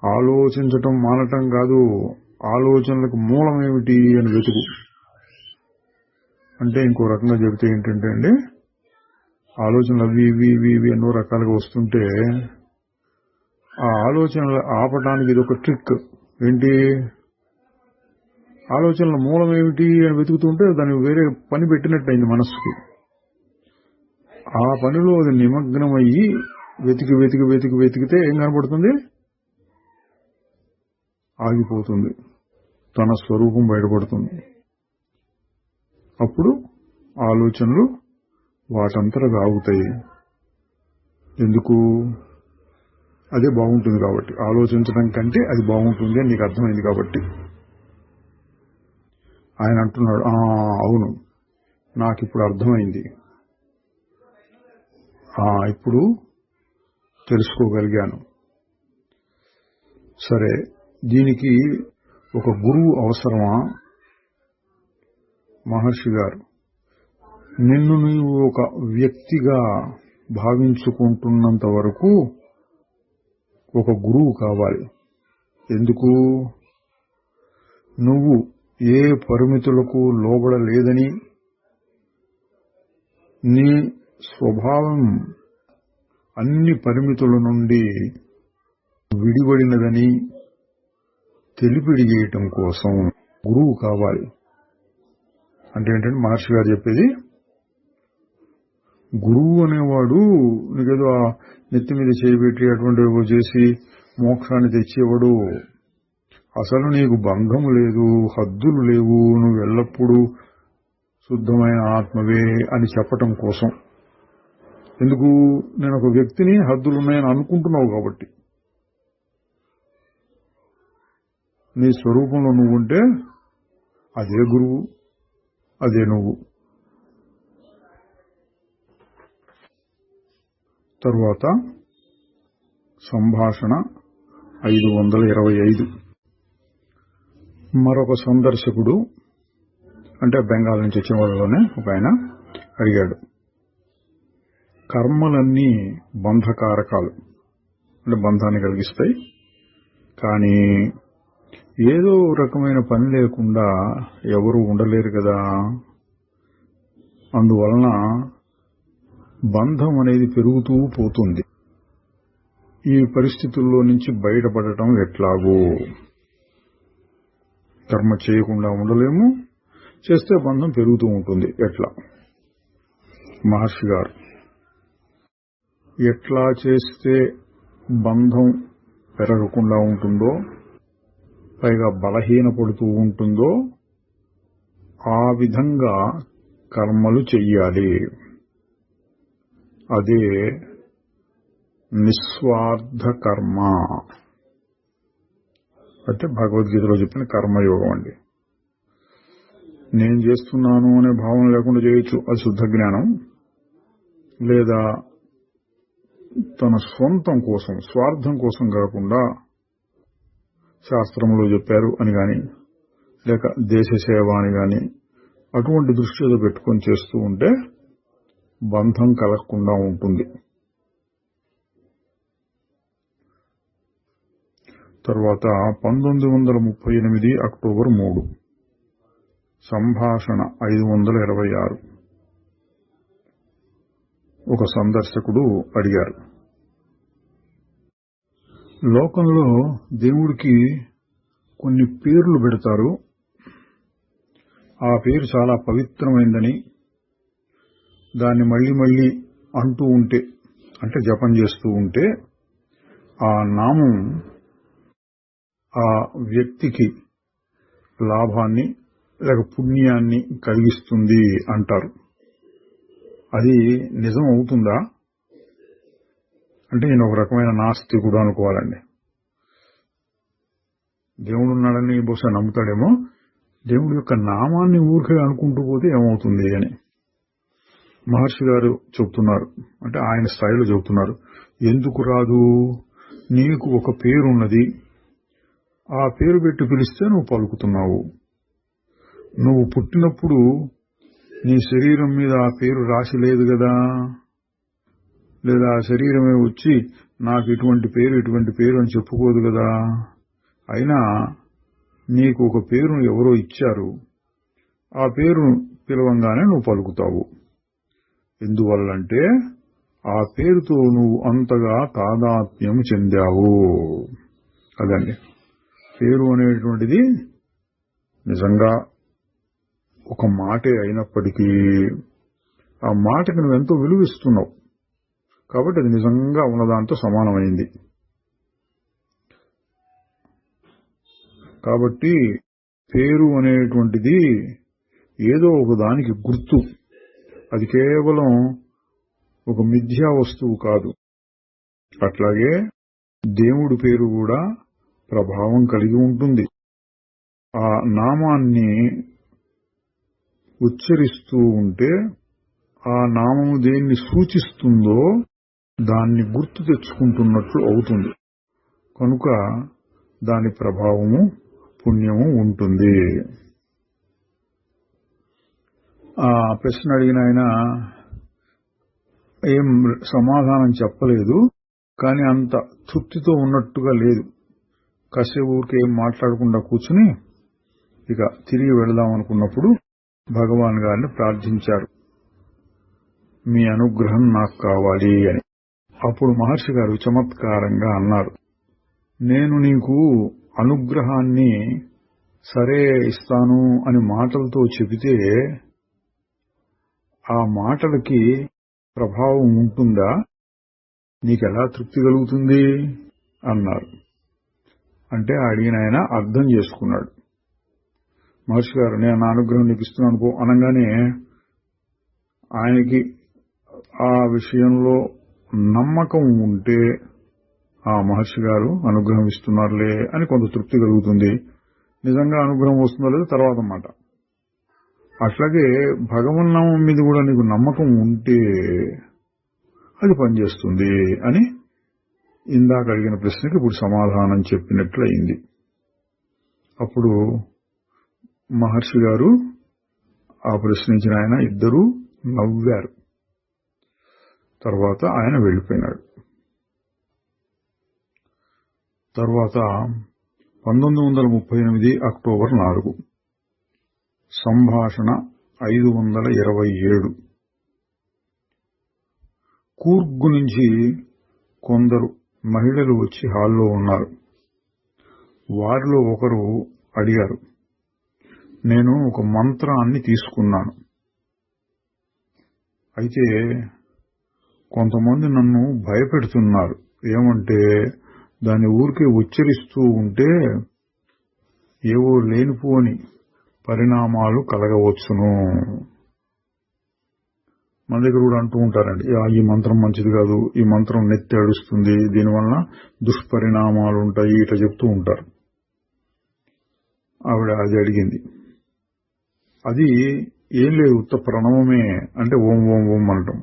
ఆలోచించటం మానటం కాదు, ఆలోచనలకు మూలం ఏమిటి అని వెతుకు. అంటే ఇంకో రకంగా చెబితే ఏంటంటే అండి, ఆలోచనలు అవి ఇవి ఇవి ఇవి ఎన్నో రకాలుగా వస్తుంటే ఆ ఆలోచనలు ఆపటానికి ఇది ఒక ట్రిక్. ఏంటి ఆలోచనల మూలం ఏమిటి అని వెతుకుతుంటే దాన్ని వేరే పని పెట్టినట్టయింది మనస్సుకి. ఆ పనిలో అది నిమగ్నమయ్యి వెతికి వెతికి వెతికి వెతికితే ఏం కనపడుతుంది? ఆగిపోతుంది, తన స్వరూపం బయటపడుతుంది. అప్పుడు ఆలోచనలు వాటంతటగా ఆగుతాయి. ఎందుకు? అదే బాగుంటుంది కాబట్టి. ఆలోచించడం కంటే అది బాగుంటుంది అని నీకు అర్థమైంది కాబట్టి. ఆయన అంటున్నాడు, అవును, నాకు ఇప్పుడు అర్థమైంది, ఇప్పుడు తెలుసుకోగలిగాను. సరే, దీనికి ఒక గురువు అవసరమా? మహర్షి గారు, నిన్ను నీవు ఒక వ్యక్తిగా భావించుకుంటున్నంత వరకు ఒక గురువు కావాలి. ఎందుకు? నువ్వు ఏ పరిమితులకు లోబడలేదని, నీ స్వభావం అన్ని పరిమితుల నుండి విడిపడినదని తెలిపిడిగేయటం కోసం గురువు కావాలి. అంటే ఏంటంటే మహర్షి గారు చెప్పేది, గురువు అనేవాడు నీకేదో నెత్తి మీద చేయబెట్టి అటువంటివి చేసి మోక్షాన్ని తెచ్చేవాడు. అసలు నీకు బంధము లేదు, హద్దులు లేవు, నువ్వు ఎల్లప్పుడూ శుద్ధమైన ఆత్మవే అని చెప్పటం కోసం. ఎందుకు? నేను ఒక వ్యక్తిని హద్దులున్నాయని అనుకుంటున్నావు కాబట్టి. నీ స్వరూపంలో నువ్వుంటే అదే గురువు, అదే నువ్వు. తరువాత సంభాషణ 525. మరొక సందర్శకుడు, అంటే బెంగాల్ నుంచి వచ్చిన వాళ్ళలోనే ఒక ఆయన అడిగాడు, కర్మలన్నీ బంధకారకాలు, అంటే బంధాన్ని కలిగిస్తాయి, కానీ ఏదో రకమైన పని లేకుండా ఎవరూ ఉండలేరు కదా. అందువలన బంధం అనేది పెరుగుతూ పోతుంది. ఈ పరిస్థితుల్లో నుంచి బయటపడటం ఎట్లాగో? కర్మ చేయకుండా ఉండలేము, చేస్తే బంధం పెరుగుతూ ఉంటుంది. ఎట్లా? మహర్షి గారు, ఎట్లా చేస్తే బంధం పెరగకుండా ఉంటుందో, పైగా బలహీనపడుతూ ఉంటుందో ఆ విధంగా కర్మలు చెయ్యాలి. అదే నిస్వార్థ కర్మ, అంటే భగవద్గీతలో చెప్పిన కర్మయోగం అండి. నేను చేస్తున్నాను అనే భావన లేకుండా చేయొచ్చు, అది శుద్ధ జ్ఞానం. లేదా తన స్వంతం కోసం, స్వార్థం కోసం కాకుండా శాస్త్రంలో చెప్పారు అని గాని, లేక దేశ సేవ అని గాని, అటువంటి దృష్టిలో పెట్టుకొని చేస్తూ ఉంటే బంధం కలగకుండా ఉంటుంది. తర్వాత 1938 అక్టోబర్ 3, సంభాషణ 526. ఒక సందర్శకుడు అడిగారు, లోకంలో దేవుడికి కొన్ని పేర్లు పెడతారు, ఆ పేరు చాలా పవిత్రమైందని, దాన్ని మళ్లీ మళ్లీ అంటూ ఉంటే, అంటే జపం చేస్తూ ఉంటే ఆ నామం ఆ వ్యక్తికి లాభాన్ని లేక పుణ్యాన్ని కలిగిస్తుంది అంటారు. అది నిజం అవుతుందా? అంటే నేను ఒక రకమైన నాస్తికుడు అనుకోవాలండి. దేవుడు ఉన్నాడని బహుశా నమ్ముతాడేమో, దేవుడి యొక్క నామాన్ని ఊరికే అనుకుంటూ పోతే ఏమవుతుంది అని మహర్షి గారు చెబుతున్నారు. అంటే ఆయన స్థాయిలో చెబుతున్నారు. ఎందుకు రాదు? నీకు ఒక పేరున్నది, ఆ పేరు పెట్టి పిలిస్తే నువ్వు పలుకుతున్నావు. నువ్వు పుట్టినప్పుడు నీ శరీరం మీద ఆ పేరు రాసి లేదు కదా, లేదా ఆ శరీరమే వచ్చి నాకు ఇటువంటి పేరు అని చెప్పుకోదు కదా. అయినా నీకు ఒక పేరును ఎవరో ఇచ్చారు, ఆ పేరు పిలవంగానే నువ్వు పలుకుతావు. ఎందువల్లంటే ఆ పేరుతో నువ్వు అంతగా తాదాత్మ్యం చెందావు. అదండి. పేరు అనేటువంటిది నిజంగా ఒక మాటే అయినప్పటికీ ఆ మాటకి నువ్వెంతో విలువిస్తున్నావు కాబట్టి అది నిజంగా ఉన్నదాంతో సమానమైంది. కాబట్టి పేరు అనేటువంటిది ఏదో ఒక దానికి గుర్తు. అది కేవలం ఒక మిథ్యా వస్తువు కాదు. అట్లాగే దేవుడి పేరు కూడా ప్రభావం కలిగి ఉంటుంది. ఆ నామాన్ని ఉచ్చరిస్తూ ఉంటే ఆ నామము దేన్ని సూచిస్తుందో దాన్ని గుర్తు తెచ్చుకుంటున్నట్లు అవుతుంది. కనుక దాని ప్రభావము పుణ్యము ఉంటుంది. ఆ ప్రశ్న అడిగిన ఆయన ఏం సమాధానం చెప్పలేదు, కానీ అంత తృప్తితో ఉన్నట్టుగా లేదు. కాసేపు ఊరికే ఏం మాట్లాడకుండా కూర్చుని ఇక తిరిగి వెళదాం అనుకున్నప్పుడు భగవాన్ గారిని ప్రార్థించారు, మీ అనుగ్రహం నాకు కావాలి అని. అప్పుడు మహర్షి గారు చమత్కారంగా అన్నారు, నేను నీకు అనుగ్రహాన్ని సరే ఇస్తాను అని మాటలతో చెబితే ఆ మాటలకి ప్రభావం ఉంటుందా? నీకెలా తృప్తి కలుగుతుంది అన్నారు. అంటే అడిగిన ఆయన అర్థం చేసుకున్నాడు. మహర్షి గారు నేను నా అనుగ్రహం నీకు ఇస్తున్నాను పో అనగానే ఆయనకి ఆ విషయంలో నమ్మకం ఉంటే ఆ మహర్షి గారు అనుగ్రహం ఇస్తున్నారులే అని కొంత తృప్తి కలుగుతుంది. నిజంగా అనుగ్రహం వస్తుందో లేదో తర్వాత మాట. అట్లాగే భగవన్నామం మీద కూడా నీకు నమ్మకం ఉంటే అది పనిచేస్తుంది అని ఇందాక అడిగిన ప్రశ్నకి ఇప్పుడు సమాధానం చెప్పినట్లయింది. అప్పుడు మహర్షి గారు ఆ ప్రశ్నించిన ఆయన ఇద్దరూ నవ్వారు. తర్వాత ఆయన వెళ్ళిపోయినాడు. తర్వాత 1938 అక్టోబర్ 4 సంభాషణ 527. కూర్గు నుంచి కొందరు మహిళలు వచ్చి హాల్లో ఉన్నారు. వారిలో ఒకరు అడిగారు, నేను ఒక మంత్రాన్ని తీసుకున్నాను. అయితే కొంతమంది నన్ను భయపెడుతున్నారు. ఏమంటే దాన్ని ఊరికే ఉచ్చరిస్తూ ఉంటే ఏవో లేనిపోని పరిణామాలు కలగవచ్చును. మన దగ్గర కూడా అంటూ ఉంటారండి, ఈ మంత్రం మంచిది కాదు, ఈ మంత్రం నెత్తి అడుస్తుంది, దీనివల్ల దుష్పరిణామాలు ఉంటాయి, ఇట్లా చెప్తూ ఉంటారు. ఆవిడ అది అడిగింది. అది ఏం లేదు, ఉత్త ప్రణవమే, అంటే ఓం ఓం ఓం అనటం.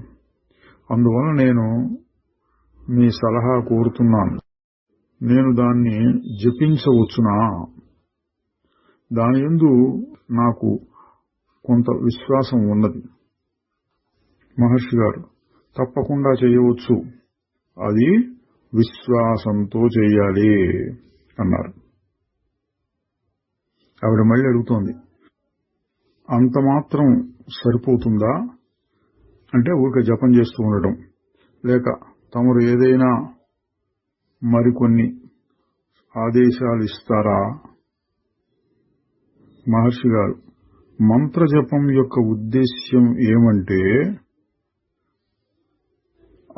అందువల్ల నేను మీ సలహా కోరుతున్నాను, నేను దాన్ని జపించవచ్చునా? దాని యందు నాకు కొంత విశ్వాసం ఉన్నది. మహర్షి గారు తప్పకుండా చేయవచ్చు, అది విశ్వాసంతో చేయాలి అన్నారు. ఆవిడ మళ్ళీ అడుగుతోంది, అంత మాత్రం సరిపోతుందా? అంటే ఊరికే జపం చేస్తూ ఉండటం, లేక తమరు ఏదైనా మరికొన్ని ఆదేశాలు ఇస్తారా? మహర్షి గారు, మంత్రజపం యొక్క ఉద్దేశ్యం ఏమంటే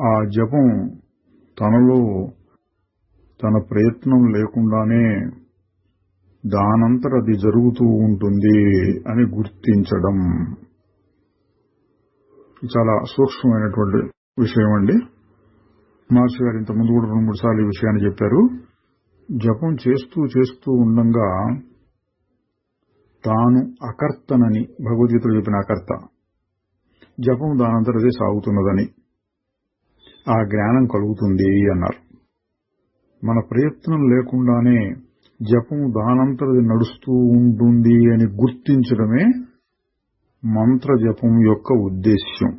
ఆ జపం తనలో తన ప్రయత్నం లేకుండానే దానంతట అది జరుగుతూ ఉంటుంది అని గుర్తించడం. చాలా సూక్ష్మమైనటువంటి విషయం అండి. మహర్షి గారు ఇంతకుముందు కూడా 2-3 సార్లు ఈ విషయాన్ని చెప్పారు. జపం చేస్తూ చేస్తూ ఉండంగా తాను అకర్తనని, భగవద్గీతలో చెప్పిన అకర్త, జపం దానంతటదే సాగుతున్నదని ఆ జ్ఞానం కలుగుతుంది అన్నారు. మన ప్రయత్నం లేకుండానే జపం దానంతటది నడుస్తూ ఉంటుంది అని గుర్తించడమే మంత్ర జపం యొక్క ఉద్దేశ్యం.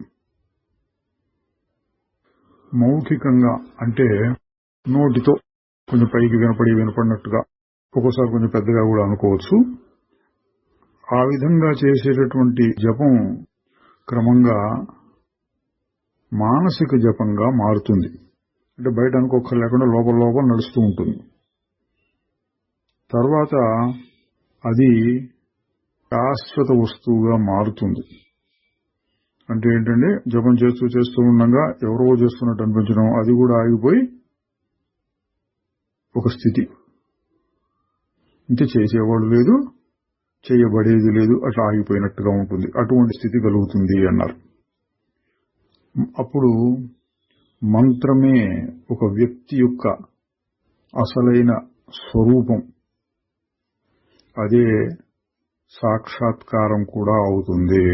మౌఖికంగా అంటే నోటితో కొంచెం పైకి వినపడినట్టుగా, ఒక్కోసారి కొంచెం పెద్దగా కూడా అనుకోవచ్చు. ఆ విధంగా చేసేటటువంటి జపం క్రమంగా మానసిక జపంగా మారుతుంది. అంటే బయట అనుకోకర్లేకుండా లోపల లోపల నడుస్తూ ఉంటుంది. తర్వాత అది శాశ్వత వస్తువుగా మారుతుంది. అంటే ఏంటంటే జపం చేస్తూ ఉండగా ఎవరో చేస్తున్నట్టు అనిపించడం, అది కూడా ఆగిపోయి ఒక స్థితి. అంటే చేసేవాడు లేదు, చేయబడేది లేదు, అట్లా ఆగిపోయినట్టుగా ఉంటుంది. అటువంటి స్థితి కలుగుతుంది అన్నారు. అప్పుడు మంత్రమే ఒక వ్యక్తి యొక్క అసలైన స్వరూపం, అదే సాక్షాత్కారం కూడా అవుతుంది.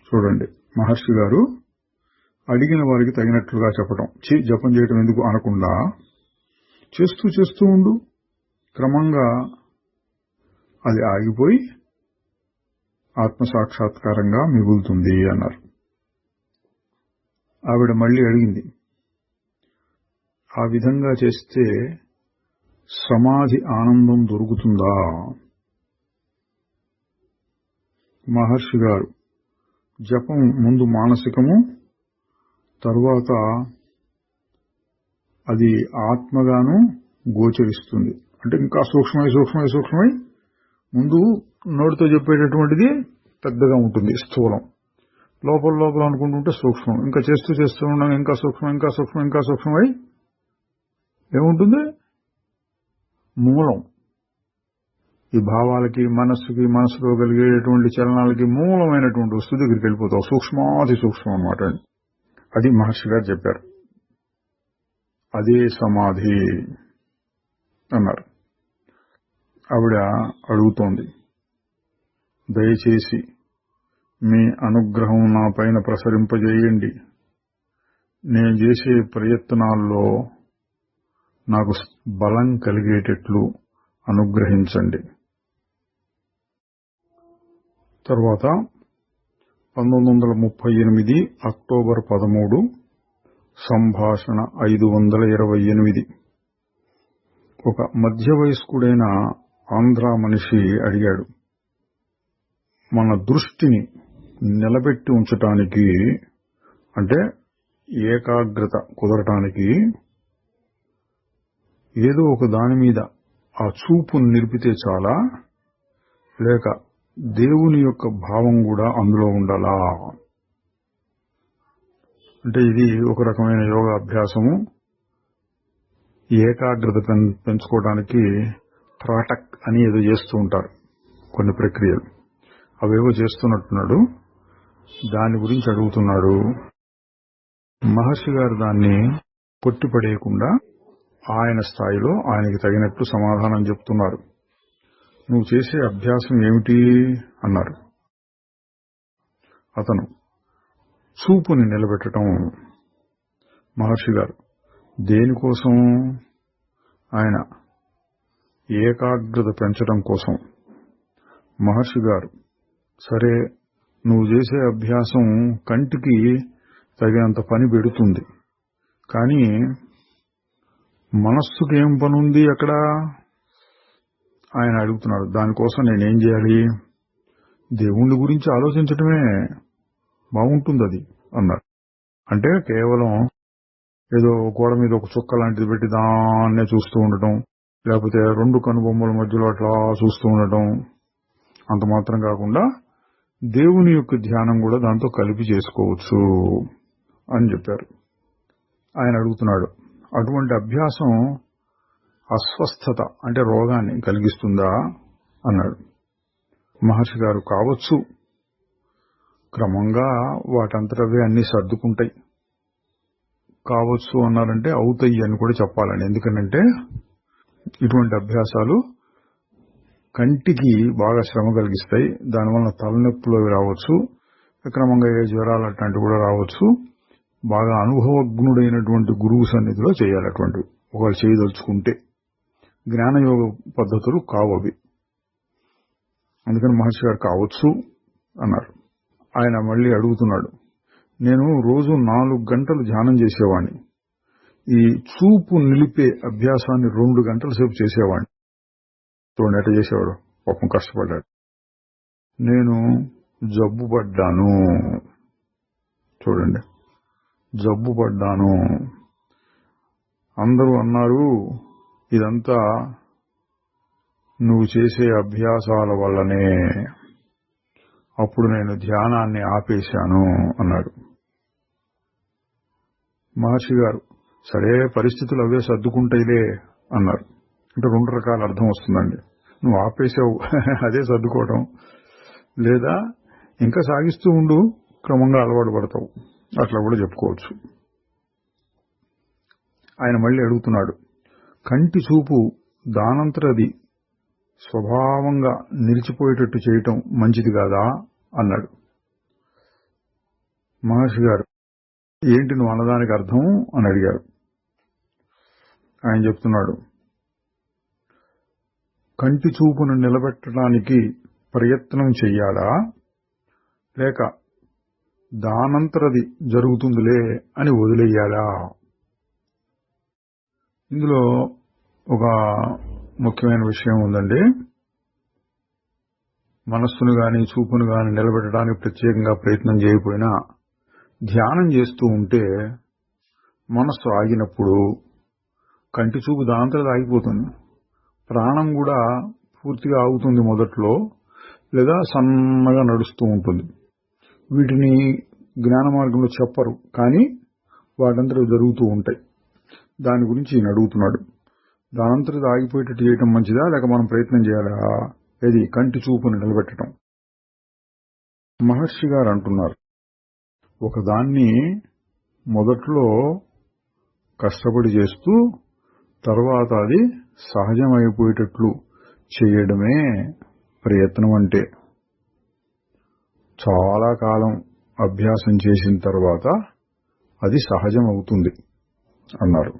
చూడండి, మహర్షి గారు అడిగిన వారికి తగినట్లుగా చెప్పటం. జపం చేయటం ఎందుకు అనకుండా చేస్తూ ఉండు, క్రమంగా అది ఆగిపోయి ఆత్మసాక్షాత్కారంగా మిగులుతుంది అన్నారు. ఆవిడ మళ్ళీ అడిగింది, ఆ విధంగా చేస్తే సమాధి ఆనందం దొరుకుతుందా? మహర్షి గారు, జపం ముందు మానసికము, తరువాత అది ఆత్మగాను గోచరిస్తుంది. అంటే ఇంకా సూక్ష్మమై ముందు నోటితో చెప్పేటటువంటిది పెద్దగా ఉంటుంది, స్థూలం. లోపల అనుకుంటుంటే సూక్ష్మం. ఇంకా చేస్తూ ఉండగా ఇంకా సూక్ష్మమై ఏముంటుంది? మూలం. ఈ భావాలకి, మనస్సులో కలిగేటువంటి చలనాలకి మూలమైనటువంటి వస్తువు దగ్గరికి వెళ్ళిపోతావు. సూక్ష్మాతి సూక్ష్మం అన్నమాట. అది మహర్షి గారు చెప్పారు. అదే సమాధి అన్నారు. ఆవిడ అడుగుతోంది, దయచేసి మీ అనుగ్రహం నా పైన ప్రసరింపజేయండి. నేను చేసే ప్రయత్నాల్లో నాకు బలం కలిగేటట్లు అనుగ్రహించండి. తర్వాత 1938 అక్టోబర్ 13 సంభాషణ 528. ఒక మధ్య వయస్కుడైన ఆంధ్ర మనిషి అడిగాడు, మన దృష్టిని నిలబెట్టి ఉంచటానికి, అంటే ఏకాగ్రత కుదరటానికి ఏదో ఒక దాని మీద ఆ చూపును నిలిపితే చాలా, లేక దేవుని యొక్క భావం కూడా అందులో ఉండాలా? అంటే ఇది ఒక రకమైన యోగా అభ్యాసము. ఏకాగ్రత పెంచుకోవడానికి త్రాటక్ అని ఏదో చేస్తూ ఉంటారు, కొన్ని ప్రక్రియలు. అవేవో చేస్తున్నట్టున్నాడు. దాని గురించి అడుగుతున్నాడు. మహర్షి గారు దాన్ని కొట్టిపడేయకుండా ఆయన స్థాయిలో ఆయనకి తగినట్లు సమాధానం చెప్తున్నారు. నువ్వు చేసే అభ్యాసం ఏమిటి అన్నారు. అతను చూపుని నిలబెట్టడం. మహర్షి గారు, దేనికోసం? ఆయన ఏకాగ్రత పెంచడం కోసం. మహర్షి గారు, సరే, నువ్వు చేసే అభ్యాసం కంటికి తగినంత పని పెడుతుంది, కానీ మనస్సుకి ఏం పని ఉంది అక్కడ? ఆయన అడుగుతున్నాడు. దానికోసం నేనేం చేయాలి? దేవుణ్ణి గురించి ఆలోచించటమే బాగుంటుంది అది అన్నారు. అంటే కేవలం ఏదో గోడ మీద ఒక చుక్క లాంటిది పెట్టి దాన్నే చూస్తూ ఉండటం, లేకపోతే రెండు కనుబొమ్మల మధ్యలో అట్లా చూస్తూ ఉండటం, అంత మాత్రం కాకుండా దేవుని యొక్క ధ్యానం కూడా దాంతో కలిపి చేసుకోవచ్చు అని చెప్పారు. ఆయన అడుగుతున్నాడు, అటువంటి అభ్యాసం అస్వస్థత అంటే రోగాన్ని కలిగిస్తుందా అన్నాడు. మహర్షి గారు, కావచ్చు, క్రమంగా వాటంతటవే అన్ని సర్దుకుంటాయి. కావచ్చు అన్నారంటే అవుతాయి అని కూడా చెప్పాలని. ఎందుకనంటే ఇటువంటి అభ్యాసాలు కంటికి బాగా శ్రమ కలిగిస్తాయి. దానివల్ల తలనొప్పులు రావచ్చు, క్రమంగా ఏ జ్వరాలు అట్లాంటివి కూడా రావచ్చు. బాగా అనుభవజ్ఞుడైనటువంటి గురువు సన్నిధిలో చేయాలి అటువంటివి, ఒకవేళ చేయదలుచుకుంటే. జ్ఞానయోగ పద్ధతులు కావు అవి. అందుకని మహర్షి గారు కావచ్చు అన్నారు. ఆయన మళ్ళీ అడుగుతున్నాడు, నేను రోజు 4 గంటలు ధ్యానం చేసేవాడిని. ఈ చూపు నిలిపే అభ్యాసాన్ని 2 గంటల సేపు చేసేవాడిని. చూడండి ఎట్లా చేసేవాడు, పాపం కష్టపడ్డాడు. నేను జబ్బు పడ్డాను. చూడండి, జబ్బు పడ్డాను. అందరూ అన్నారు ఇదంతా నువ్వు చేసే అభ్యాసాల వల్లనే. అప్పుడు నేను ధ్యానాన్ని ఆపేశాను అన్నాడు. మహర్షి గారు సరే పరిస్థితులు అవే సర్దుకుంటాయిలే అన్నారు. అంటే 2 రకాల అర్థం వస్తుందండి. నువ్వు ఆపేసావు అదే సర్దుకోవడం, లేదా ఇంకా సాగిస్తూ ఉండు క్రమంగా అలవాటు పడతావు, అట్లా కూడా చెప్పుకోవచ్చు. ఆయన మళ్ళీ అడుగుతున్నాడు, కంటి చూపు దానంతరది స్వభావంగా నిలిచిపోయేటట్టు చేయటం మంచిది కాదా అన్నాడు. మహర్షి గారు ఏంటి నువ్వు అన్నదానికి అర్థం అని అడిగారు. ఆయన చెప్తున్నాడు, కంటి చూపును నిలబెట్టడానికి ప్రయత్నం చెయ్యాలా లేక దానంతరది జరుగుతుందిలే అని వదిలేయాలా? ఇందులో ఒక ముఖ్యమైన విషయం ఉందండి. మనస్సును గాని చూపును గాని నిలబెట్టడానికి ప్రత్యేకంగా ప్రయత్నం చేయకపోయినా ధ్యానం చేస్తూ ఉంటే మనస్సు ఆగినప్పుడు కంటి చూపు దానంతరది ఆగిపోతుంది. ప్రాణం కూడా పూర్తిగా ఆగుతుంది మొదట్లో, లేదా సన్నగా నడుస్తూ ఉంటుంది. వీటిని జ్ఞాన మార్గంలో చెప్పరు, కానీ వాటంతరం జరుగుతూ ఉంటాయి. దాని గురించి ఈయన అడుగుతున్నాడు, దానంతరది ఆగిపోయేటట్టు చేయటం మంచిదా లేక మనం ప్రయత్నం చేయాలా? ఇది కంటి చూపును నిలబెట్టడం. మహర్షి గారు అంటున్నారు, ఒకదాన్ని మొదట్లో కష్టపడి చేస్తూ తర్వాత అది సహజమైపోయేటట్లు చేయడమే ప్రయత్నం అంటే. చాలా కాలం అభ్యాసం చేసిన తర్వాత అది సహజం అవుతుంది అన్నారు.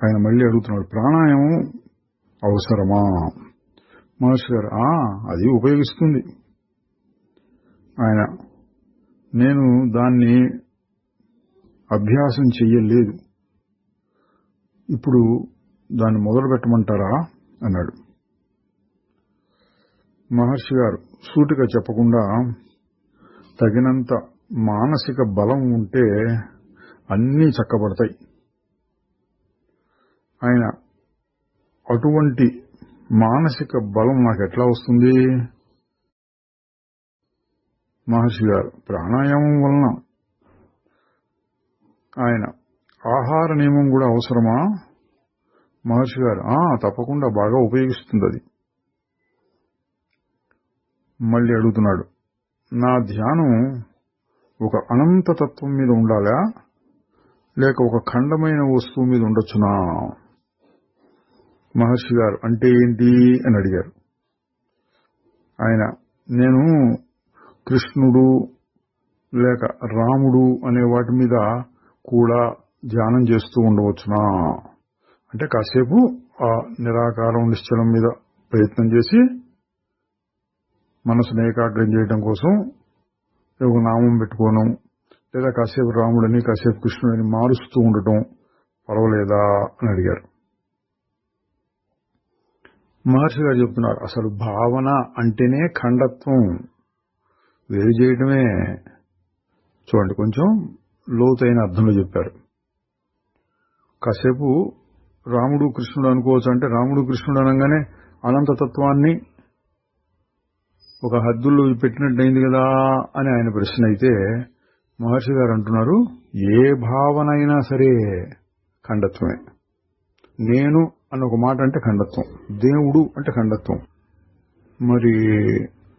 ఆయన మళ్ళీ అడుగుతున్నాడు, ప్రాణాయామం అవసరమా? మహర్షి గారు అది ఉపయోగిస్తుంది. ఆయన నేను దాన్ని అభ్యాసం చెయ్యలేదు, ఇప్పుడు దాన్ని మొదలు పెట్టమంటారా అన్నాడు. మహర్షి గారు సూటిగా చెప్పకుండా, తగినంత మానసిక బలం ఉంటే అన్నీ చక్కబడతాయి. ఆయన అటువంటి మానసిక బలం నాకు ఎట్లా వస్తుంది? మహర్షి గారు ప్రాణాయామం వలన. ఆయన ఆహార నియమం కూడా అవసరమా? మహర్షి గారు తప్పకుండా బాగా ఉపయోగిస్తుంది అది. మళ్ళీ అడుగుతున్నాడు, నా ధ్యానం ఒక అనంత తత్వం మీద ఉండాలా లేక ఒక ఖండమైన వస్తువు మీద ఉండొచ్చునా? మహర్షి గారు అంటే ఏంటి అని అడిగారు. ఆయన నేను కృష్ణుడు లేక రాముడు అనే వాటి మీద కూడా ధ్యానం చేస్తూ ఉండవచ్చునా? అంటే కాసేపు ఆ నిరాకారం నిశ్చలం మీద ప్రయత్నం చేసి మనసును ఏకాగ్రం చేయడం కోసం ఒక నామం పెట్టుకోవడం, లేదా కాసేపు రాముడని కాసేపు కృష్ణుడని మారుస్తూ ఉండటం పర్వాలేదా అని అడిగారు. మహర్షి గారు చెప్తున్నారు, అసలు భావన అంటేనే ఖండత్వం, వేరు చేయడమే. చూడండి, కొంచెం లోతైన అర్థంలో చెప్పారు. కాసేపు రాముడు కృష్ణుడు అనుకోవచ్చు, అంటే రాముడు కృష్ణుడు అనగానే అనంతతత్వాన్ని ఒక హద్దుల్లో పెట్టినట్టయింది కదా అని ఆయన ప్రశ్న అయితే, మహర్షి గారు అంటున్నారు, ఏ భావన అయినా సరే ఖండత్వమే. నేను అన్న ఒక మాట అంటే ఖండత్వం, దేవుడు అంటే ఖండత్వం. మరి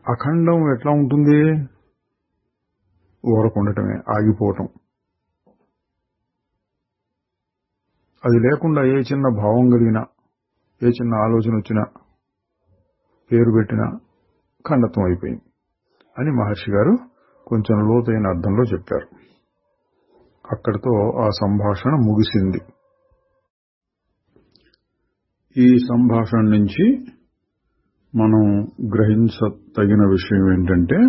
అఖండం ఎట్లా ఉంటుంది? ఊరకుండటమే, ఆగిపోవటం. అది లేకుండా ఏ చిన్న భావం కలిగినా, ఏ చిన్న ఆలోచన వచ్చినా, పేరు పెట్టినా ఖండత్వం అయిపోయింది అని మహర్షి గారు కొంచెం లోతైన అర్థంలో చెప్పారు. అక్కడితో ఆ సంభాషణ ముగిసింది. ఈ సంభాషణ నుంచి మనం గ్రహించదగిన విషయం ఏంటంటే,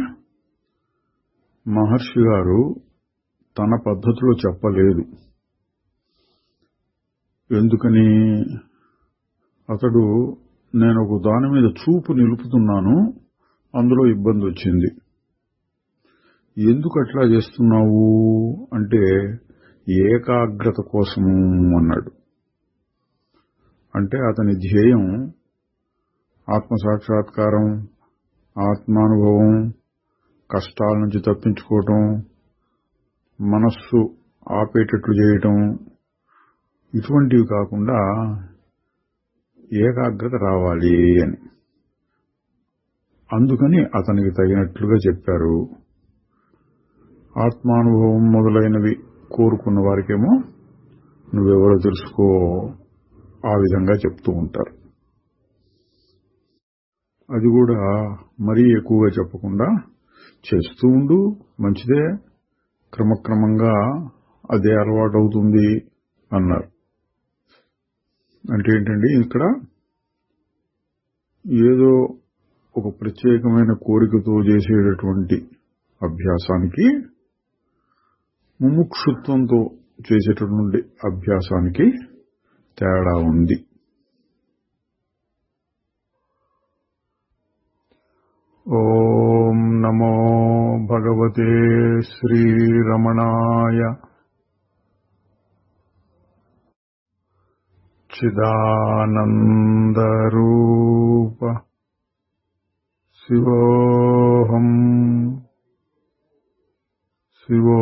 మహర్షి గారు తన పద్ధతిలో చెప్పలేదు. ఎందుకని? అతడు నేను ఒక దాని మీద చూపు నిలుపుతున్నాను, అందులో ఇబ్బంది వచ్చింది. ఎందుకు అట్లా చేస్తున్నావు అంటే ఏకాగ్రత కోసము అన్నాడు. అంటే అతని ధ్యేయం ఆత్మసాక్షాత్కారం, ఆత్మానుభవం, కష్టాల నుంచి తప్పించుకోవటం, మనస్సు ఆపేటట్లు చేయటం, ఇటువంటివి కాకుండా ఏకాగ్రత రావాలి అని. అందుకని అతనికి తగినట్లుగా చెప్పారు. ఆత్మానుభవం మొదలైనవి కోరుకున్న వారికేమో నువ్వెవరో తెలుసుకో, ఆ విధంగా చెప్తూ ఉంటారు. అది కూడా మరీ ఎక్కువగా చెప్పకుండా చేస్తూ ఉండు, మంచిదే, క్రమక్రమంగా అదే అలవాటు అవుతుంది అన్నారు. అంటే ఏంటండి, ఇక్కడ ఏదో ఒక ప్రత్యేకమైన కోరికతో చేసేటటువంటి అభ్యాసానికి, ముముక్షుత్వంతో చేసేటటువంటి అభ్యాసానికి తేడా ఉంది. ఓం నమో భగవతే శ్రీరమణాయ. చిదానందరూప శివోహం శివో